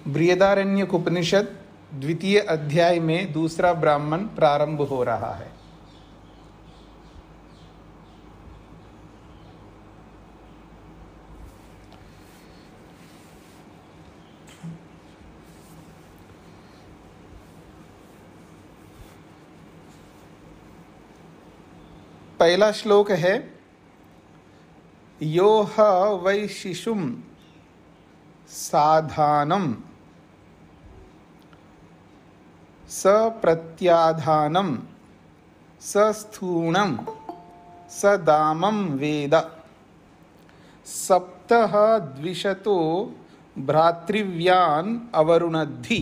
बृहदारण्यक उपनिषद द्वितीय अध्याय में दूसरा ब्राह्मण प्रारंभ हो रहा है। पहला श्लोक है, यो ह वै शिशुम साधानम स प्रत्याधानम स स्थूणम स दामं वेद सप्तः द्विशतो भ्रातृव्यान् अवरुणद्धि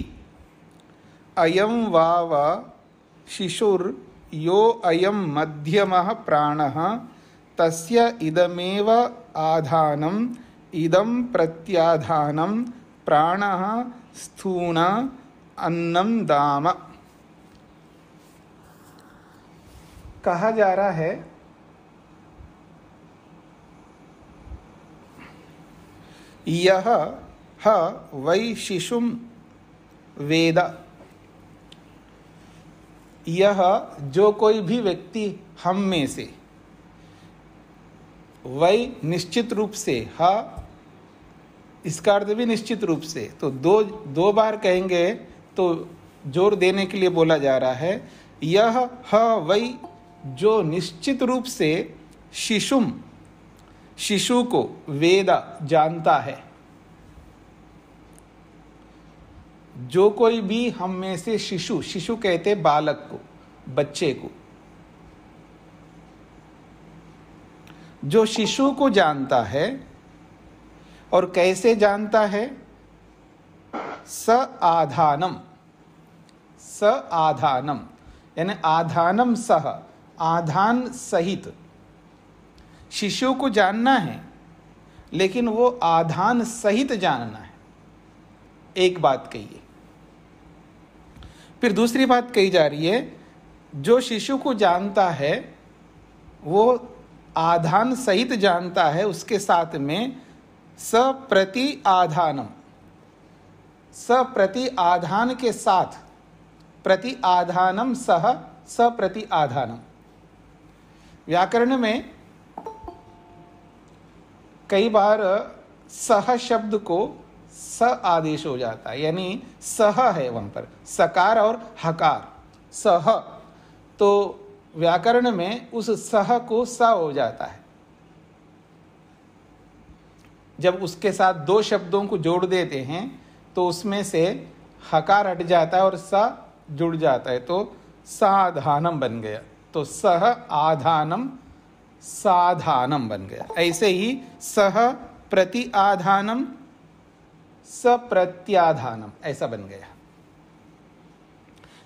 अयं वाव शिशुर् यो अयं मध्यमः प्राणः तस्य इदमेव आधानम् इदं प्रत्याधानं प्राणः स्थूण अन्नम दाम। कहा जा रहा है यह ह वै शिशुम वेद, यह जो कोई भी व्यक्ति हम में से, वै निश्चित रूप से, ह इसका अर्थ भी निश्चित रूप से, तो दो बार कहेंगे तो जोर देने के लिए बोला जा रहा है। यह ह वै जो निश्चित रूप से शिशुम शिशु को वेद जानता है, जो कोई भी हम में से शिशु, शिशु कहते बालक को, बच्चे को, जो शिशु को जानता है और कैसे जानता है, स आधानम, स आधानम यानी आधानम सह, आधान सहित। शिशु को जानना है लेकिन वो आधान सहित जानना है, एक बात कही है। फिर दूसरी बात कही जा रही है, जो शिशु को जानता है वो आधान सहित जानता है, उसके साथ में सप्रति आधानम, सप्रति आधान के साथ, प्रति आधानम सह सप्रति आधानम। व्याकरण में कई बार सह शब्द को स आदेश हो जाता है, यानी सह है वहां पर, सकार और हकार, सह, तो व्याकरण में उस सह को स हो जाता है। जब उसके साथ दो शब्दों को जोड़ देते हैं तो उसमें से हकार हट जाता है और स जुड़ जाता है, तो साधानम बन गया, तो सह आधानम साधानम बन गया। ऐसे ही सह प्रति आधानम सप्रत्याधानम ऐसा बन गया।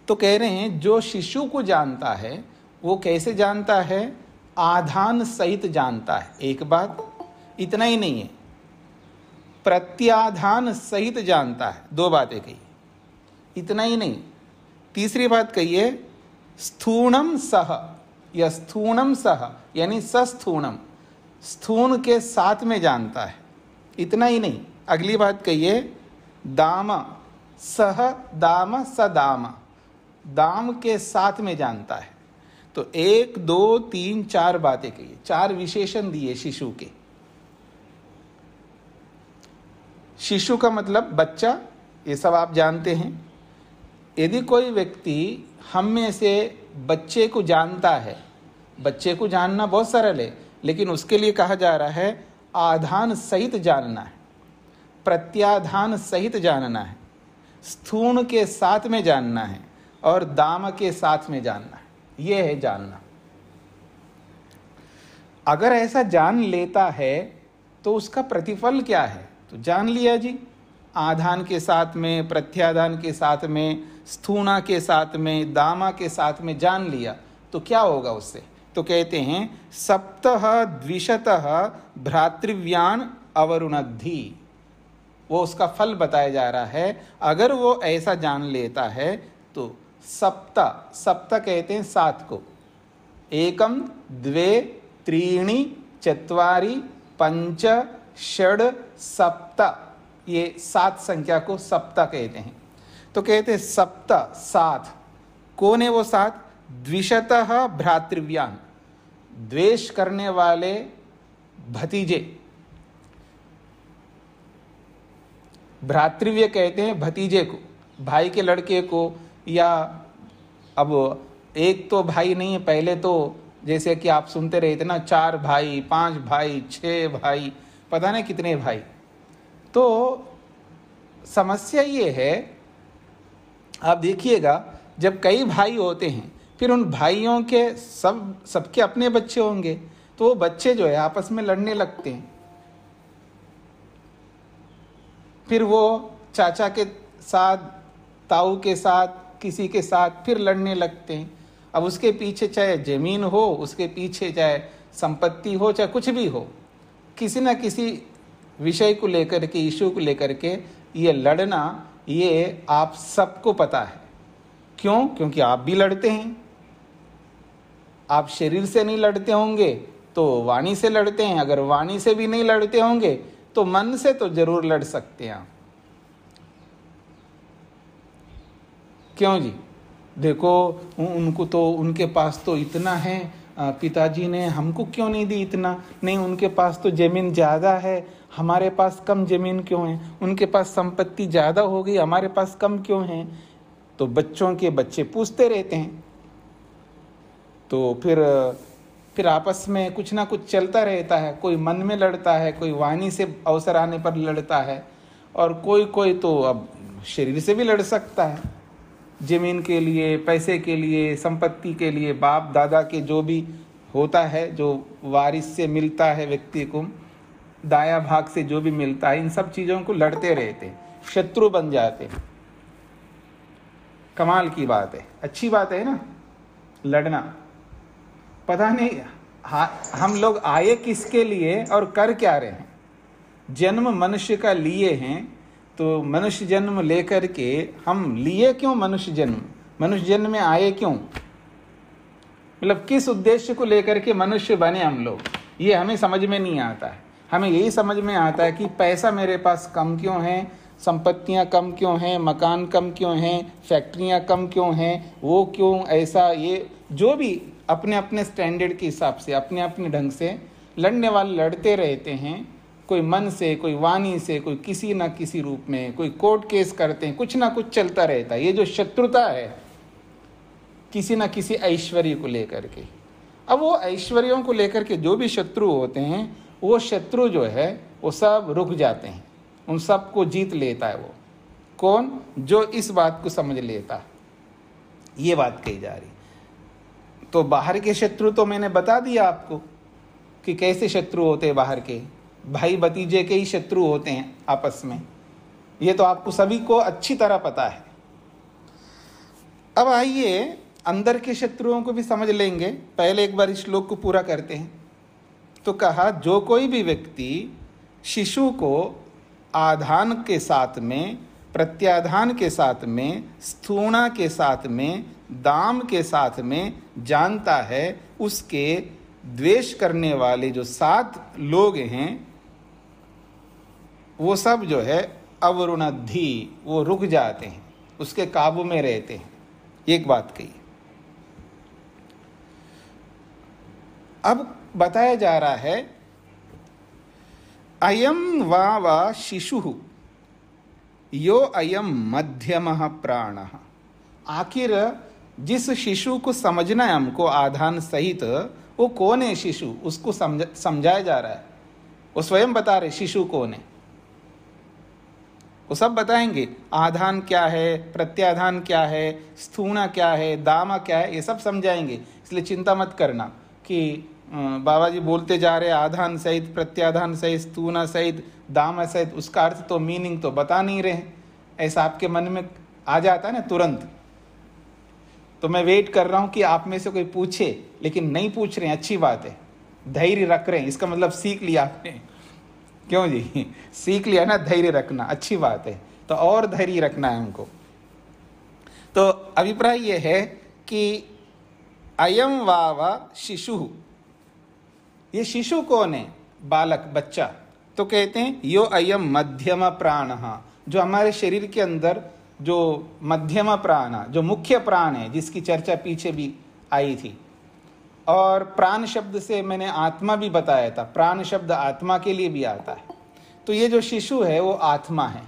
तो कह रहे हैं जो शिशु को जानता है वो कैसे जानता है, आधान सहित जानता है। एक बात, इतना ही नहीं है, प्रत्याधान सहित जानता है, दो बातें कही। इतना ही नहीं, तीसरी बात कहिए स्थूणम सह या स्थूणम सह यानी सस्थूणम, स्थूण के साथ में जानता है। इतना ही नहीं, अगली बात कहिए दाम सह दाम सदाम, दाम के साथ में जानता है। तो 1 2 3 4 बातें कहिए, 4 विशेषण दिए शिशु के। शिशु का मतलब बच्चा, ये सब आप जानते हैं। यदि कोई व्यक्ति हम में से बच्चे को जानता है, बच्चे को जानना बहुत सरल है, लेकिन उसके लिए कहा जा रहा है आधान सहित जानना है। प्रत्याधान सहित जानना है, स्थूण के साथ में जानना है और दाम के साथ में जानना है। यह है जानना। अगर ऐसा जान लेता है तो उसका प्रतिफल क्या है? तो जान लिया जी, आधान के साथ में, प्रत्याधान के साथ में, स्थूणा के साथ में, दामा के साथ में जान लिया तो क्या होगा उससे? तो कहते हैं सप्तः द्विशतः भ्रातृव्यान अवरुणद्धि। वो उसका फल बताया जा रहा है। अगर वो ऐसा जान लेता है तो सप्त कहते हैं 7 को, एकम द्वे त्रीणि चत्वारि पंच षड सप्त, ये 7 संख्या को सप्त कहते हैं। तो कहते हैं सप्त 7। कौन है वो 7? द्विशतः भ्रातृव्यान, द्वेष करने वाले भतीजे। भ्रातृव्य कहते हैं भतीजे को, भाई के लड़के को, या अब एक तो भाई नहीं है, पहले तो जैसे कि आप सुनते रहे थे ना, 4 भाई, 5 भाई, 6 भाई, पता नहीं कितने भाई। तो समस्या ये है, आप देखिएगा जब कई भाई होते हैं फिर उन भाइयों के सबके अपने बच्चे होंगे, तो वो बच्चे जो है आपस में लड़ने लगते हैं। फिर वो चाचा के साथ, ताऊ के साथ, किसी के साथ फिर लड़ने लगते हैं। अब उसके पीछे चाहे जमीन हो, उसके पीछे चाहे संपत्ति हो, चाहे कुछ भी हो, किसी न किसी विषय को लेकर के, इशू को लेकर के ये लड़ना, ये आप सबको पता है। क्यों? क्योंकि आप भी लड़ते हैं। आप शरीर से नहीं लड़ते होंगे तो वाणी से लड़ते हैं, अगर वाणी से भी नहीं लड़ते होंगे तो मन से तो जरूर लड़ सकते हैं आप। क्यों जी? देखो उनको तो, उनके पास तो इतना है, पिताजी ने हमको क्यों नहीं दी इतना? नहीं, उनके पास तो जमीन ज़्यादा है, हमारे पास कम जमीन क्यों है? उनके पास संपत्ति ज़्यादा हो गई, हमारे पास कम क्यों है? तो बच्चों के बच्चे पूछते रहते हैं। तो फिर आपस में कुछ ना कुछ चलता रहता है। कोई मन में लड़ता है, कोई वाणी से अवसर आने पर लड़ता है, और कोई तो अब शरीर से भी लड़ सकता है, जमीन के लिए, पैसे के लिए, संपत्ति के लिए, बाप दादा के जो भी होता है, जो वारिस से मिलता है व्यक्ति को, दाया भाग से जो भी मिलता है, इन सब चीज़ों को लड़ते रहते, शत्रु बन जाते। कमाल की बात है, अच्छी बात है ना लड़ना। पता नहीं हम लोग आए किसके लिए और कर क्या रहे हैं? जन्म मनुष्य का लिए हैं, तो मनुष्य जन्म लेकर के हम लिए क्यों मनुष्य जन्म? मनुष्य जन्म में आए क्यों? मतलब किस उद्देश्य को लेकर के मनुष्य बने हम लोग, ये हमें समझ में नहीं आता है। हमें यही समझ में आता है कि पैसा मेरे पास कम क्यों है, संपत्तियां कम क्यों हैं, मकान कम क्यों हैं, फैक्ट्रियां कम क्यों हैं, वो क्यों ऐसा, ये जो भी अपने अपने स्टैंडर्ड के हिसाब से, अपने अपने ढंग से लड़ने वाले लड़ते रहते हैं। कोई मन से, कोई वाणी से, कोई किसी ना किसी रूप में, कोई कोर्ट केस करते हैं, कुछ ना कुछ चलता रहता है। ये जो शत्रुता है किसी ना किसी ऐश्वर्य को लेकर के, अब वो ऐश्वर्यों को लेकर के जो भी शत्रु होते हैं, वो शत्रु जो है वो सब रुक जाते हैं, उन सब को जीत लेता है। वो कौन? जो इस बात को समझ लेता है। ये बात कही जा रही। तो बाहर के शत्रु तो मैंने बता दिया आपको कि कैसे शत्रु होते हैं। बाहर के भाई भतीजे के ही शत्रु होते हैं आपस में, ये तो आपको सभी को अच्छी तरह पता है। अब आइए अंदर के शत्रुओं को भी समझ लेंगे। पहले एक बार इस श्लोक को पूरा करते हैं। तो कहा, जो कोई भी व्यक्ति शिशु को आधान के साथ में, प्रत्याधान के साथ में, स्थूणा के साथ में, दाम के साथ में जानता है, उसके द्वेष करने वाले जो 7 लोग हैं वो सब जो है अवरुणद्धि, वो रुक जाते हैं, उसके काबू में रहते हैं। एक बात कही। अब बताया जा रहा है, अयम वा शिशु यो अयम मध्यमः प्राणः। आखिर जिस शिशु को समझना है हमको आधान सहित, वो कौन है शिशु, उसको समझाया जा रहा है। वो स्वयं बता रहे शिशु कौन है। वो सब बताएंगे। आधान क्या है, प्रत्याधान क्या है, स्थूणा क्या है, दामा क्या है, ये सब समझाएंगे। इसलिए चिंता मत करना कि बाबा जी बोलते जा रहे आधान सहित, प्रत्याधान सहित, स्थूणा सहित, दामा सहित, उसका अर्थ तो मीनिंग तो बता नहीं रहे। ऐसा आपके मन में आ जाता है ना तुरंत। तो मैं वेट कर रहा हूं कि आप में से कोई पूछे, लेकिन नहीं पूछ रहे हैं, अच्छी बात है। धैर्य रख रहे हैं, इसका मतलब सीख लिया आपने। क्यों जी? सीख लिया ना धैर्य रखना, अच्छी बात है। तो और धैर्य रखना है हमको। तो अभिप्राय यह है कि अयम वावा शिशु, ये शिशु कौन है? बालक, बच्चा। तो कहते हैं यो अयम मध्यम प्राण, जो हमारे शरीर के अंदर जो मध्यम प्राण, जो मुख्य प्राण है, जिसकी चर्चा पीछे भी आई थी। और प्राण शब्द से मैंने आत्मा भी बताया था, प्राण शब्द आत्मा के लिए भी आता है। तो ये जो शिशु है वो आत्मा है।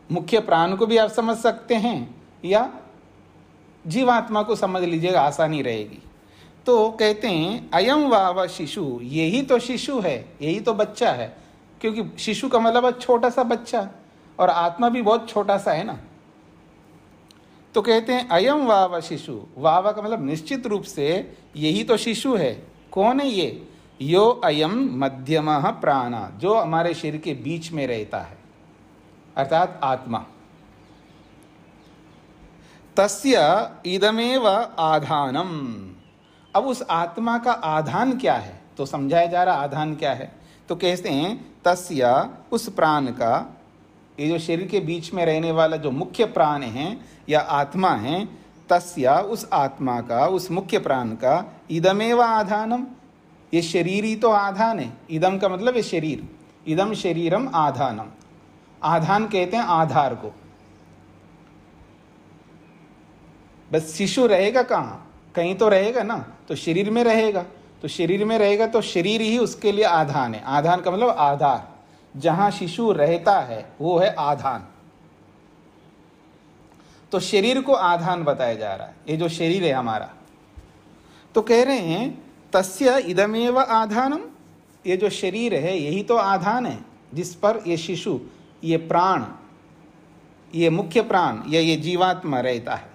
मुख्य प्राण को भी आप समझ सकते हैं या जीवात्मा को समझ लीजिएगा, आसानी रहेगी। तो कहते हैं अयम वाव शिशु, यही तो शिशु है, यही तो बच्चा है। क्योंकि शिशु का मतलब छोटा सा बच्चा, और आत्मा भी बहुत छोटा सा है ना। तो कहते हैं अयम वाव शिशु, वाव का मतलब निश्चित रूप से यही तो शिशु है। कौन है ये? यो अयम मध्यमः प्राण, जो हमारे शरीर के बीच में रहता है, अर्थात आत्मा। तस्य इदमेव आधानम। अब उस आत्मा का आधान क्या है? तो समझाया जा रहा आधान क्या है। तो कहते हैं तस्य, उस प्राण का, ये जो शरीर के बीच में रहने वाला जो मुख्य प्राण है या आत्मा है, तस्य, उस आत्मा का, उस मुख्य प्राण का, इदमेव आधानम, ये शरीर ही तो आधान है। इदम का मतलब ये शरीर, इदम शरीरम आधानम। आधान कहते हैं आधार को। बस शिशु रहेगा कहाँ? कहीं तो रहेगा ना, तो शरीर में रहेगा। तो शरीर में रहेगा तो शरीर ही उसके लिए आधान है। आधान का मतलब आधार, जहां शिशु रहता है वो है आधान। तो शरीर को आधान बताया जा रहा है, ये जो शरीर है हमारा। तो कह रहे हैं तस्य इदमेव आधानम, ये जो शरीर है यही तो आधान है, जिस पर ये शिशु, ये प्राण, ये मुख्य प्राण या ये जीवात्मा रहता है।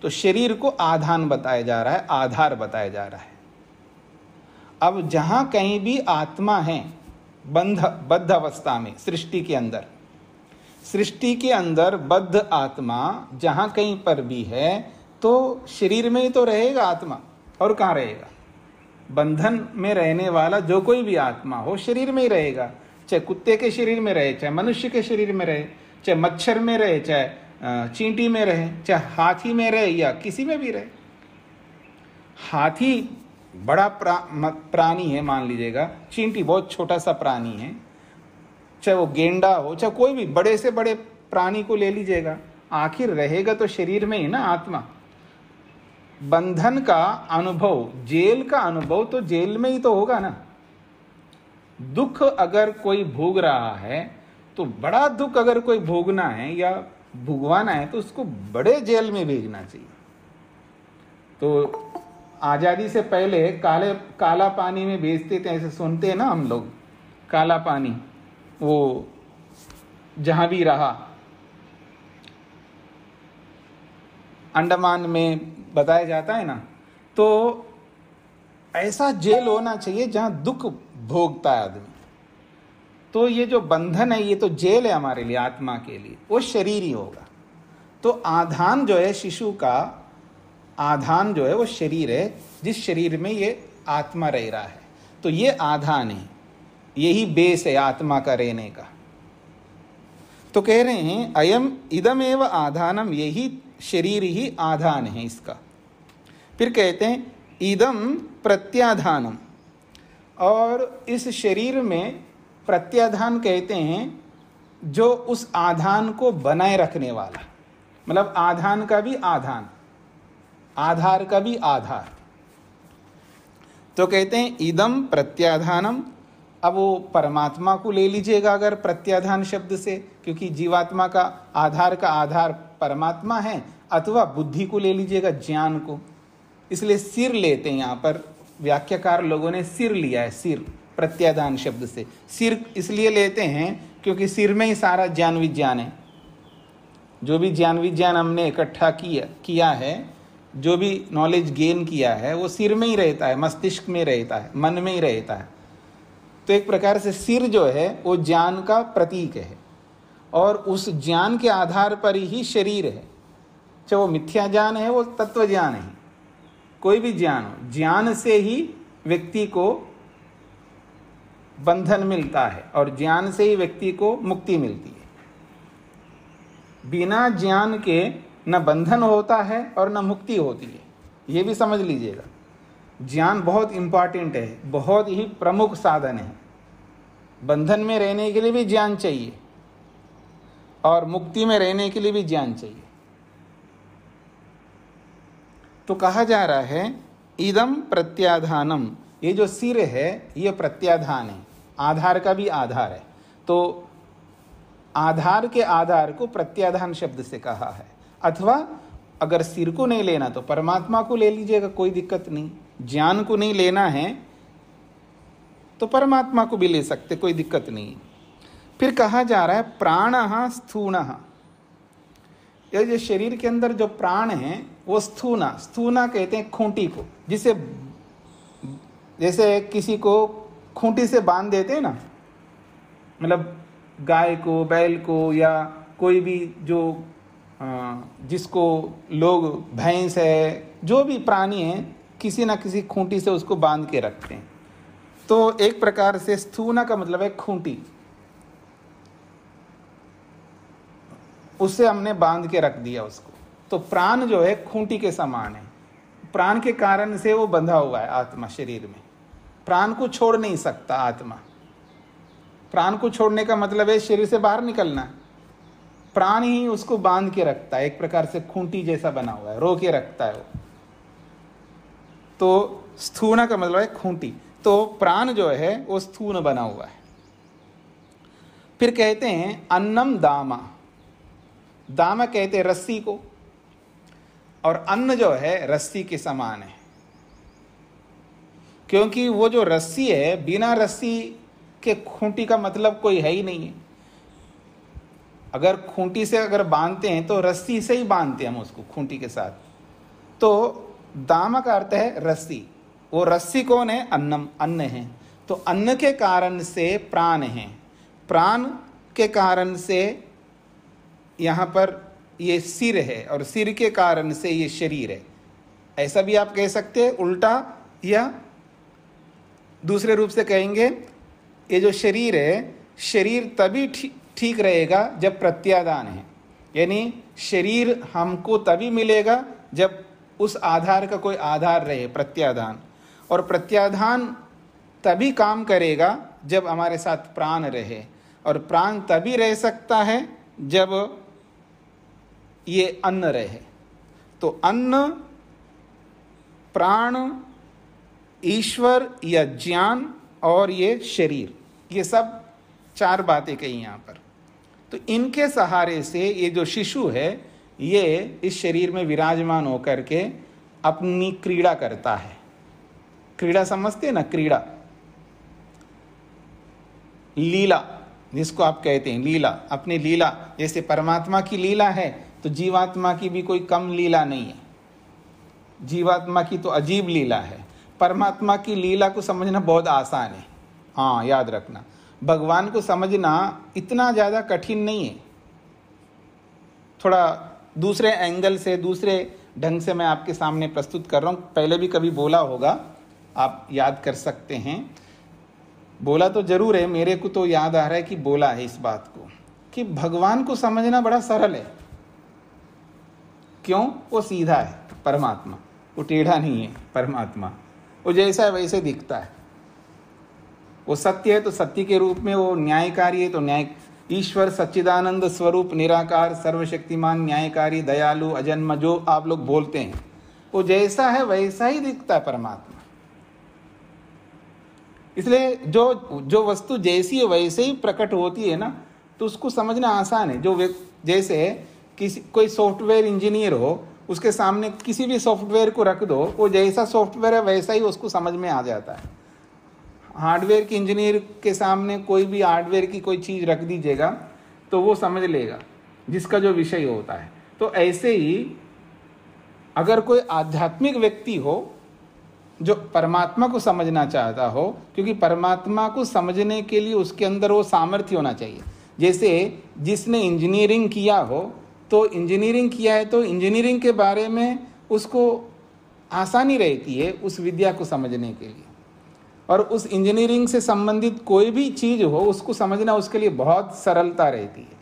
तो शरीर को आधान बताया जा रहा है, आधार बताया जा रहा है। अब जहां कहीं भी आत्मा है बद्ध अवस्था में, सृष्टि के अंदर, सृष्टि के अंदर बद्ध आत्मा जहां कहीं पर भी है, तो शरीर में ही तो रहेगा आत्मा, और कहाँ रहेगा? बंधन में रहने वाला जो कोई भी आत्मा हो शरीर में ही रहेगा। चाहे कुत्ते के शरीर में रहे, चाहे मनुष्य के शरीर में रहे, चाहे मच्छर में रहे, चाहे चींटी में रहे, चाहे हाथी में रहे, या किसी में भी रहे। हाथी बड़ा प्राणी है मान लीजिएगा, चींटी बहुत छोटा सा प्राणी है, चाहे वो गेंडा हो, चाहे कोई भी बड़े से बड़े प्राणी को ले लीजिएगा, आखिर रहेगा तो शरीर में ही ना आत्मा। बंधन का अनुभव, जेल का अनुभव तो जेल में ही तो होगा ना। दुख अगर कोई भोग रहा है, तो बड़ा दुख अगर कोई भोगना है या भुगवाना है, तो उसको बड़े जेल में भेजना चाहिए। तो आज़ादी से पहले काला पानी में भेजते थे, ऐसे सुनते हैं ना हम लोग, काला पानी, वो जहां भी रहा, अंडमान में बताया जाता है ना। तो ऐसा जेल होना चाहिए जहां दुख भोगता है आदमी। तो ये जो बंधन है ये तो जेल है हमारे लिए, आत्मा के लिए, वो शरीर ही होगा। तो आधान जो है शिशु का, आधान जो है वो शरीर है, जिस शरीर में ये आत्मा रह रहा है। तो ये आधान है, यही बेस है आत्मा का रहने का। तो कह रहे हैं अयम इदमेव आधानम, यही शरीर ही आधान है इसका। फिर कहते हैं इदम प्रत्याधानम, और इस शरीर में प्रत्याधान कहते हैं जो उस आधान को बनाए रखने वाला, मतलब आधान का भी आधान, आधार का भी आधार। तो कहते हैं इदम प्रत्याधानम। अब वो परमात्मा को ले लीजिएगा अगर प्रत्याधान शब्द से, क्योंकि जीवात्मा का आधार परमात्मा है, अथवा बुद्धि को ले लीजिएगा, ज्ञान को। इसलिए सिर लेते हैं, यहाँ पर व्याख्याकार लोगों ने सिर लिया है, सिर प्रत्याधान शब्द से। सिर इसलिए लेते हैं क्योंकि सिर में ही सारा ज्ञान विज्ञान है। जो भी ज्ञान विज्ञान हमने इकट्ठा किया है, जो भी नॉलेज गेन किया है, वो सिर में ही रहता है, मस्तिष्क में रहता है, मन में ही रहता है। तो एक प्रकार से सिर जो है वो ज्ञान का प्रतीक है, और उस ज्ञान के आधार पर ही शरीर है। चाहे वो मिथ्या ज्ञान है, वो तत्व ज्ञान है, कोई भी ज्ञान हो, ज्ञान से ही व्यक्ति को बंधन मिलता है और ज्ञान से ही व्यक्ति को मुक्ति मिलती है। बिना ज्ञान के न बंधन होता है और न मुक्ति होती है, ये भी समझ लीजिएगा। ज्ञान बहुत इंपॉर्टेंट है, बहुत ही प्रमुख साधन है। बंधन में रहने के लिए भी ज्ञान चाहिए और मुक्ति में रहने के लिए भी ज्ञान चाहिए। तो कहा जा रहा है इदम प्रत्याधानम, ये जो सिर है ये प्रत्याधान है, आधार का भी आधार है। तो आधार के आधार को प्रत्याधान शब्द से कहा है। अथवा अगर सिर को नहीं लेना तो परमात्मा को ले लीजिएगा, कोई दिक्कत नहीं। ज्ञान को नहीं लेना है तो परमात्मा को भी ले सकते, कोई दिक्कत नहीं। फिर कहा जा रहा है प्राणः स्थूणः, ये जो शरीर के अंदर जो प्राण है वो स्थूना, स्थूना कहते हैं खूंटी को, जिसे जैसे किसी को खूंटी से बांध देते हैं ना, मतलब गाय को, बैल को, या कोई भी जो जिसको लोग, भैंस है, जो भी प्राणी है, किसी ना किसी खूंटी से उसको बांध के रखते हैं। तो एक प्रकार से स्थूना का मतलब है खूंटी, उससे हमने बांध के रख दिया उसको। तो प्राण जो है खूंटी के समान है, प्राण के कारण से वो बंधा हुआ है आत्मा शरीर में, प्राण को छोड़ नहीं सकता आत्मा। प्राण को छोड़ने का मतलब है शरीर से बाहर निकलना, प्राण ही उसको बांध के रखता है, एक प्रकार से खूंटी जैसा बना हुआ है, रो के रखता है वो। तो स्थूना का मतलब है खूंटी, तो प्राण जो है वो स्थून बना हुआ है। फिर कहते हैं अन्नम दामा, दामा कहते हैं रस्सी को, और अन्न जो है रस्सी के समान है, क्योंकि वो जो रस्सी है, बिना रस्सी के खूंटी का मतलब कोई है ही नहीं है। अगर खूंटी से अगर बांधते हैं तो रस्सी से ही बांधते हैं हम उसको, खूंटी के साथ। तो दामा का अर्थ है रस्सी, वो रस्सी कौन है? अन्नम, अन्न है। तो अन्न के कारण से प्राण है, प्राण के कारण से यहाँ पर ये सिर है, और सिर के कारण से ये शरीर है। ऐसा भी आप कह सकते हैं उल्टा, या दूसरे रूप से कहेंगे ये जो शरीर है, शरीर तभी ठीक रहेगा जब प्रत्याधान है, यानी शरीर हमको तभी मिलेगा जब उस आधार का कोई आधार रहे, प्रत्याधान। और प्रत्याधान तभी काम करेगा जब हमारे साथ प्राण रहे, और प्राण तभी रह सकता है जब ये अन्न रहे। तो अन्न, प्राण, ईश्वर या ज्ञान और ये शरीर, ये सब चार बातें कही यहाँ पर। तो इनके सहारे से ये जो शिशु है ये इस शरीर में विराजमान होकर के अपनी क्रीड़ा करता है। क्रीड़ा समझते हैं ना, क्रीड़ा, लीला जिसको आप कहते हैं, लीला, अपनी लीला। जैसे परमात्मा की लीला है तो जीवात्मा की भी कोई कम लीला नहीं है, जीवात्मा की तो अजीब लीला है। परमात्मा की लीला को समझना बहुत आसान है, हाँ याद रखना, भगवान को समझना इतना ज़्यादा कठिन नहीं है। थोड़ा दूसरे एंगल से, दूसरे ढंग से मैं आपके सामने प्रस्तुत कर रहा हूँ। पहले भी कभी बोला होगा, आप याद कर सकते हैं, बोला तो जरूर है, मेरे को तो याद आ रहा है कि बोला है इस बात को, कि भगवान को समझना बड़ा सरल है। क्यों? वो सीधा है परमात्मा, वो टेढ़ा नहीं है परमात्मा, वो जैसा है वैसे दिखता है। वो सत्य है तो सत्य के रूप में, वो न्यायकारी है तो न्याय। ईश्वर सच्चिदानंद स्वरूप, निराकार, सर्वशक्तिमान, न्यायकारी, दयालु, अजन्म, जो आप लोग बोलते हैं, वो जैसा है वैसा ही दिखता है परमात्मा। इसलिए जो वस्तु जैसी है वैसे ही प्रकट होती है ना, तो उसको समझना आसान है। जैसे कोई सॉफ्टवेयर इंजीनियर हो, उसके सामने किसी भी सॉफ्टवेयर को रख दो, वो जैसा सॉफ्टवेयर है वैसा ही उसको समझ में आ जाता है। हार्डवेयर की इंजीनियर के सामने कोई भी हार्डवेयर की कोई चीज़ रख दीजिएगा तो वो समझ लेगा जिसका जो विषय होता है। तो ऐसे ही अगर कोई आध्यात्मिक व्यक्ति हो जो परमात्मा को समझना चाहता हो, क्योंकि परमात्मा को समझने के लिए उसके अंदर वो सामर्थ्य होना चाहिए। जैसे जिसने इंजीनियरिंग किया हो, तो इंजीनियरिंग किया है तो इंजीनियरिंग के बारे में उसको आसानी रहती है उस विद्या को समझने के लिए, और उस इंजीनियरिंग से संबंधित कोई भी चीज़ हो उसको समझना उसके लिए बहुत सरलता रहती है।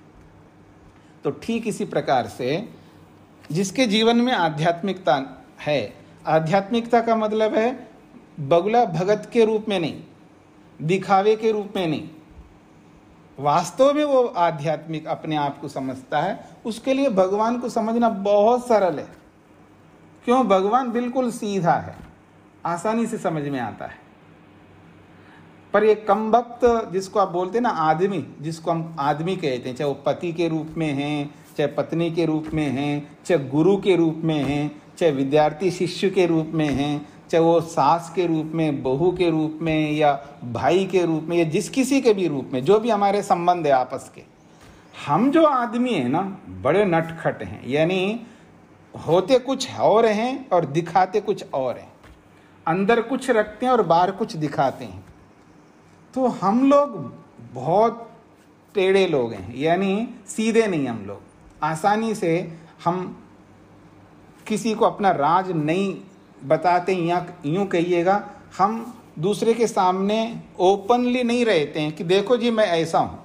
तो ठीक इसी प्रकार से जिसके जीवन में आध्यात्मिकता है, आध्यात्मिकता का मतलब है बगुला भगत के रूप में नहीं, दिखावे के रूप में नहीं, वास्तव में वो आध्यात्मिक अपने आप को समझता है, उसके लिए भगवान को समझना बहुत सरल है। क्यों? भगवान बिल्कुल सीधा है, आसानी से समझ में आता है। पर ये कम वक्त जिसको आप बोलते हैं ना आदमी, जिसको हम आदमी कहते हैं, चाहे वो पति के रूप में हैं, चाहे पत्नी के रूप में हैं, चाहे गुरु के रूप में हैं, चाहे विद्यार्थी शिष्य के रूप में हैं, चाहे वो सास के रूप में, बहू के रूप में, या भाई के रूप में, या जिस किसी के भी रूप में, जो भी हमारे संबंध है आपस के, हम जो आदमी हैं ना बड़े नटखट हैं, यानी होते कुछ और हैं और दिखाते कुछ और हैं, अंदर कुछ रखते हैं और बाहर कुछ दिखाते हैं। तो हम लोग बहुत टेढ़े लोग हैं, यानी सीधे नहीं। हम लोग आसानी से हम किसी को अपना राज नहीं बताते, या यूँ कहिएगा हम दूसरे के सामने ओपनली नहीं रहते हैं कि देखो जी मैं ऐसा हूँ,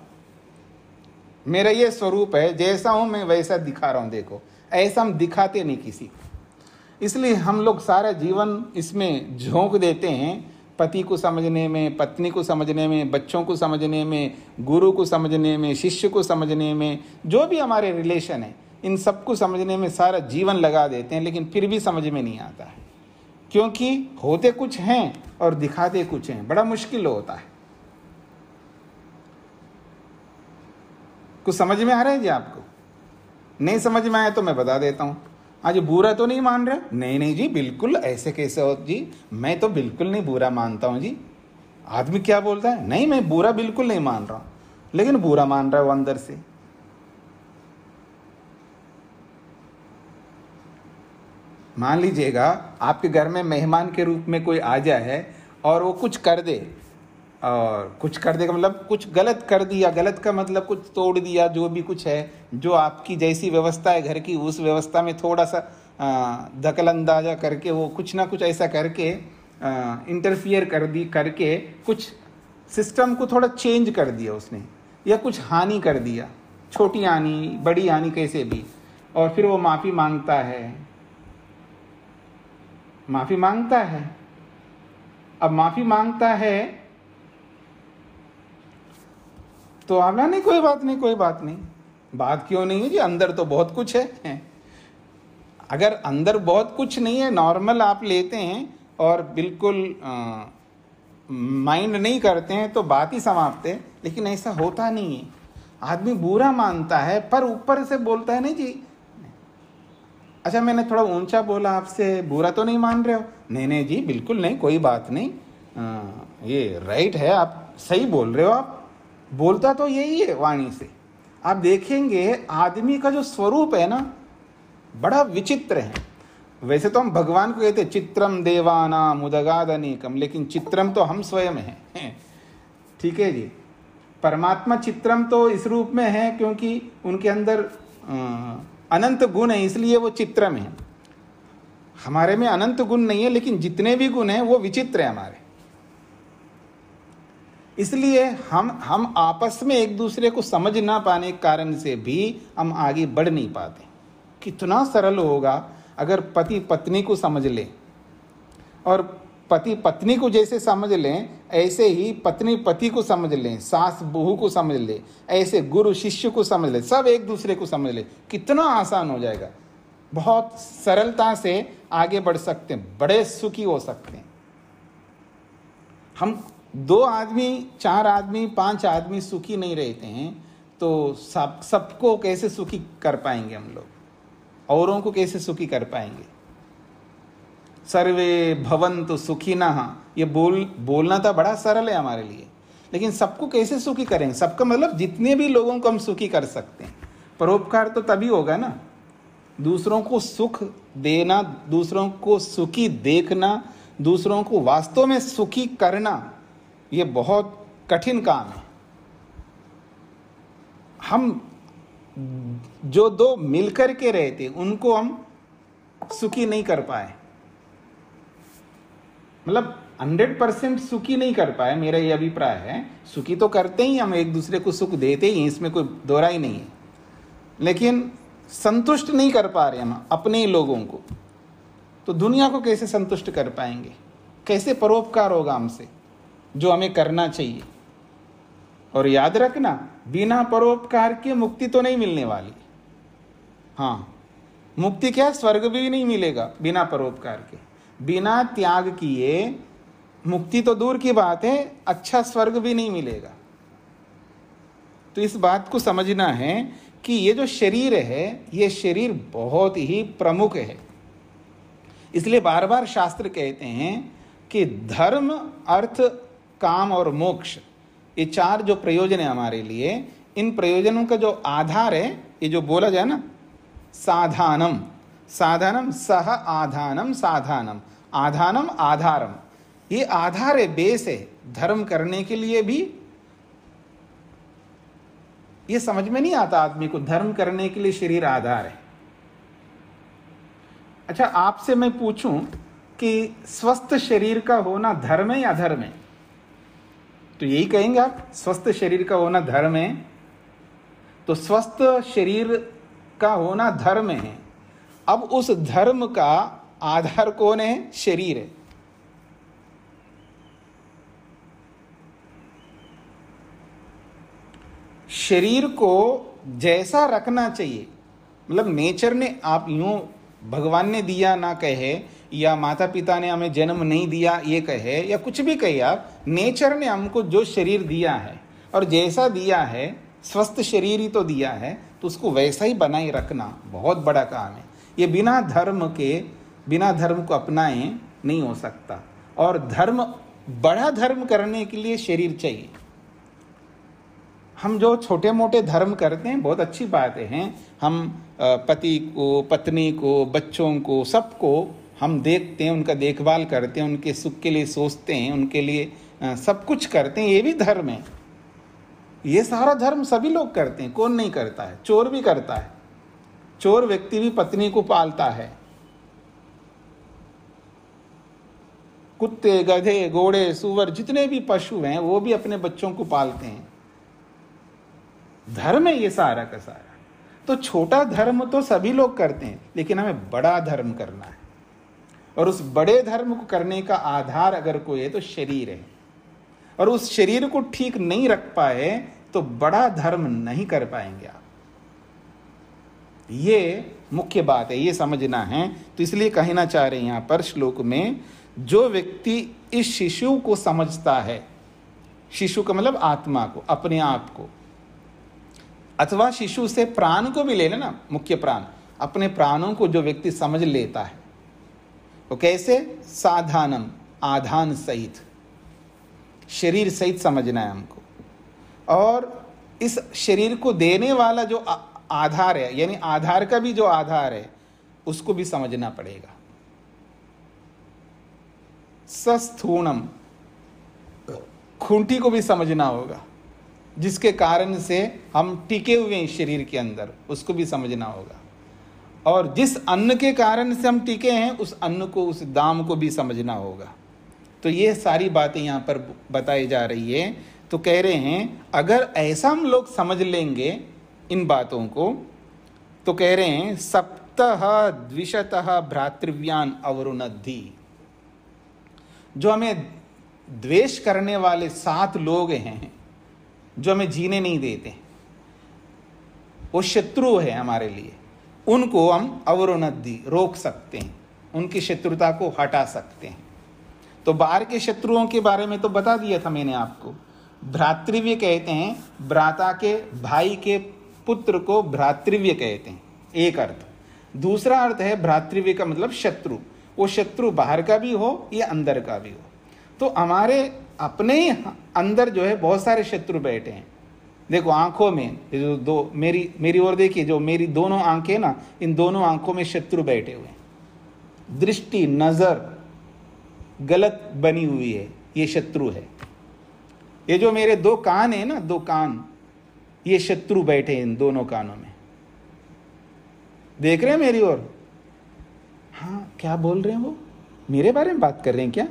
मेरा ये स्वरूप है, जैसा हूँ मैं वैसा दिखा रहा हूँ, देखो। ऐसा हम दिखाते नहीं किसी को। इसलिए हम लोग सारा जीवन इसमें झोंक देते हैं, पति को समझने में, पत्नी को समझने में, बच्चों को समझने में, गुरु को समझने में, शिष्य को समझने में, जो भी हमारे रिलेशन है इन सबको समझने में सारा जीवन लगा देते हैं, लेकिन फिर भी समझ में नहीं आता है, क्योंकि होते कुछ हैं और दिखाते कुछ हैं। बड़ा मुश्किल होता है। कुछ समझ में आ रहा है जी आपको? नहीं समझ में आया तो मैं बता देता हूँ। आज बुरा तो नहीं मान रहे? नहीं नहीं जी, बिल्कुल ऐसे कैसे हो जी, मैं तो बिल्कुल नहीं बुरा मानता हूँ जी। आदमी क्या बोलता है? नहीं मैं बुरा बिल्कुल नहीं मान रहा हूँ, लेकिन बुरा मान रहा है वो अंदर से। मान लीजिएगा आपके घर में मेहमान के रूप में कोई आ जाए और वो कुछ कर दे, और कुछ कर देगा मतलब कुछ गलत कर दिया, गलत का मतलब कुछ तोड़ दिया, जो भी कुछ है, जो आपकी जैसी व्यवस्था है घर की उस व्यवस्था में थोड़ा सा दखल अंदाजा करके वो कुछ ना कुछ ऐसा करके इंटरफियर करके कुछ सिस्टम को थोड़ा चेंज कर दिया उसने, या कुछ हानि कर दिया, छोटी हानि बड़ी हानि कैसे भी, और फिर वो माफ़ी मांगता है। अब माफ़ी मांगता है तो आपने नहीं कोई बात नहीं। बात क्यों नहीं है जी, अंदर तो बहुत कुछ है। अगर अंदर बहुत कुछ नहीं है, नॉर्मल आप लेते हैं और बिल्कुल माइंड नहीं करते हैं तो बात ही समाप्त है। लेकिन ऐसा होता नहीं है। आदमी बुरा मानता है पर ऊपर से बोलता है नहीं जी, अच्छा मैंने थोड़ा ऊंचा बोला आपसे, बुरा तो नहीं मान रहे हो? नहीं जी बिल्कुल नहीं, कोई बात नहीं, ये राइट है, आप सही बोल रहे हो। आप बोलता तो यही है वाणी से। आप देखेंगे आदमी का जो स्वरूप है ना बड़ा विचित्र है। वैसे तो हम भगवान को कहते चित्रम देवानाम उदगाद अनेकम, लेकिन चित्रम तो हम स्वयं हैं। ठीक है जी। परमात्मा चित्रम तो इस रूप में है क्योंकि उनके अंदर अनंत गुण है, इसलिए वो चित्रम है। हमारे में अनंत गुण नहीं है, लेकिन जितने भी गुण हैं वो विचित्र है हमारे। इसलिए हम आपस में एक दूसरे को समझ ना पाने के कारण से भी हम आगे बढ़ नहीं पाते। कितना सरल होगा अगर पति पत्नी को समझ ले, और पति पत्नी को जैसे समझ लें ऐसे ही पत्नी पति को समझ लें, सास बहू को समझ ले, ऐसे गुरु शिष्य को समझ ले, सब एक दूसरे को समझ ले, कितना आसान हो जाएगा। बहुत सरलता से आगे बढ़ सकते हैं, बड़े सुखी हो सकते हैं। हम 2 आदमी 4 आदमी 5 आदमी सुखी नहीं रहते हैं तो सबको कैसे सुखी कर पाएंगे हम लोग? औरों को कैसे सुखी कर पाएंगे? सर्वे भवन्तु सुखिनः, ये बोलना तो बड़ा सरल है हमारे लिए, लेकिन सबको कैसे सुखी करेंगे? सबका मतलब जितने भी लोगों को हम सुखी कर सकते हैं। परोपकार तो तभी होगा ना, दूसरों को सुख देना, दूसरों को सुखी देखना, दूसरों को वास्तव में सुखी करना, ये बहुत कठिन काम है। हम जो दो मिलकर के रहते उनको हम सुखी नहीं कर पाए, मतलब 100% सुखी नहीं कर पाए, मेरा ये अभिप्राय है। सुखी तो करते ही, हम एक दूसरे को सुख देते ही, इसमें कोई दोहरा ही नहीं है, लेकिन संतुष्ट नहीं कर पा रहे हम अपने ही लोगों को। तो दुनिया को कैसे संतुष्ट कर पाएंगे? कैसे परोपकार होगा हमसे, जो हमें करना चाहिए? और याद रखना, बिना परोपकार के मुक्ति तो नहीं मिलने वाली। हाँ, मुक्ति क्या, स्वर्ग भी नहीं मिलेगा बिना परोपकार के। बिना त्याग किए मुक्ति तो दूर की बात है, अच्छा स्वर्ग भी नहीं मिलेगा। तो इस बात को समझना है कि ये जो शरीर है, ये शरीर बहुत ही प्रमुख है। इसलिए बार बार शास्त्र कहते हैं कि धर्म, अर्थ, काम और मोक्ष, ये 4 जो प्रयोजन है हमारे लिए, इन प्रयोजनों का जो आधार है, ये जो बोला जाए ना, साधानम, साधनम सह आधानम, साधानम, आधानम आधारम, ये आधार है, बेस है धर्म करने के लिए भी। ये समझ में नहीं आता आदमी को, धर्म करने के लिए शरीर आधार है। अच्छा, आपसे मैं पूछूं कि स्वस्थ शरीर का होना धर्म है या अधर्म है? तो यही कहेंगे आप, स्वस्थ शरीर का होना धर्म है। तो स्वस्थ शरीर का होना धर्म है। अब उस धर्म का आधार कौन है? शरीर है। शरीर को जैसा रखना चाहिए, मतलब नेचर ने, आप यूं भगवान ने दिया ना कहे, या माता पिता ने हमें जन्म नहीं दिया ये कहे, या कुछ भी कहे आप, नेचर ने हमको जो शरीर दिया है और जैसा दिया है, स्वस्थ शरीर ही तो दिया है, तो उसको वैसा ही बनाए रखना बहुत बड़ा काम है। ये बिना धर्म के, बिना धर्म को अपनाए नहीं हो सकता। और धर्म, बड़ा धर्म करने के लिए शरीर चाहिए। हम जो छोटे मोटे धर्म करते हैं बहुत अच्छी बातें हैं, हम पति को, पत्नी को, बच्चों को, सबको हम देखते हैं, उनका देखभाल करते हैं, उनके सुख के लिए सोचते हैं, उनके लिए सब कुछ करते हैं, ये भी धर्म है। ये सारा धर्म सभी लोग करते हैं, कौन नहीं करता है? चोर भी करता है, चोर व्यक्ति भी पत्नी को पालता है, कुत्ते, गधे, घोड़े, सूअर, जितने भी पशु हैं वो भी अपने बच्चों को पालते हैं। धर्म है ये सारा का सारा। तो छोटा धर्म तो सभी लोग करते हैं, लेकिन हमें बड़ा धर्म करना है, और उस बड़े धर्म को करने का आधार अगर कोई है तो शरीर है। और उस शरीर को ठीक नहीं रख पाए तो बड़ा धर्म नहीं कर पाएंगे आप। ये मुख्य बात है, ये समझना है। तो इसलिए कहना चाह रहे हैं यहां पर श्लोक में, जो व्यक्ति इस शिशु को समझता है, शिशु का मतलब आत्मा को, अपने आप को, अथवा शिशु से प्राण को भी ले लेना, मुख्य प्राण, अपने प्राणों को जो व्यक्ति समझ लेता है, वो कैसे? साधानम, आधान सहित, शरीर सहित समझना है हमको। और इस शरीर को देने वाला जो आधार है, यानी आधार का भी जो आधार है, उसको भी समझना पड़ेगा। सस्थूणम, खूंटी को भी समझना होगा, जिसके कारण से हम टिके हुए हैं शरीर के अंदर, उसको भी समझना होगा। और जिस अन्न के कारण से हम टिके हैं, उस अन्न को, उस दाम को भी समझना होगा। तो ये सारी बातें यहाँ पर बताई जा रही है। तो कह रहे हैं अगर ऐसा हम लोग समझ लेंगे इन बातों को, तो कह रहे हैं सप्तः द्विशतः भ्रातृव्यान अवरुणद्धि। जो हमें द्वेष करने वाले 7 लोग हैं, जो हमें जीने नहीं देते, वो शत्रु है हमारे लिए, उनको हम अवरुणद्धि रोक सकते हैं, उनकी शत्रुता को हटा सकते हैं। तो बाहर के शत्रुओं के बारे में तो बता दिया था मैंने आपको। भ्रातृव्य कहते हैं, भ्राता के भाई के पुत्र को भ्रातृव्य कहते हैं, एक अर्थ। दूसरा अर्थ है भ्रातृव्य का मतलब शत्रु, वो शत्रु बाहर का भी हो या अंदर का भी हो। तो हमारे अपने ही अंदर जो है बहुत सारे शत्रु बैठे हैं। देखो आंखों में ये जो दो मेरी ओर देखिए, जो मेरी दोनों आंखें ना, इन दोनों आंखों में शत्रु बैठे हुए हैं। दृष्टि, नजर गलत बनी हुई है, ये शत्रु है। ये जो मेरे दो कान है ना, दो कान, ये शत्रु बैठे हैं इन दोनों कानों में। देख रहे हैं मेरी ओर? हाँ, क्या बोल रहे हैं वो? मेरे बारे में बात कर रहे हैं क्या?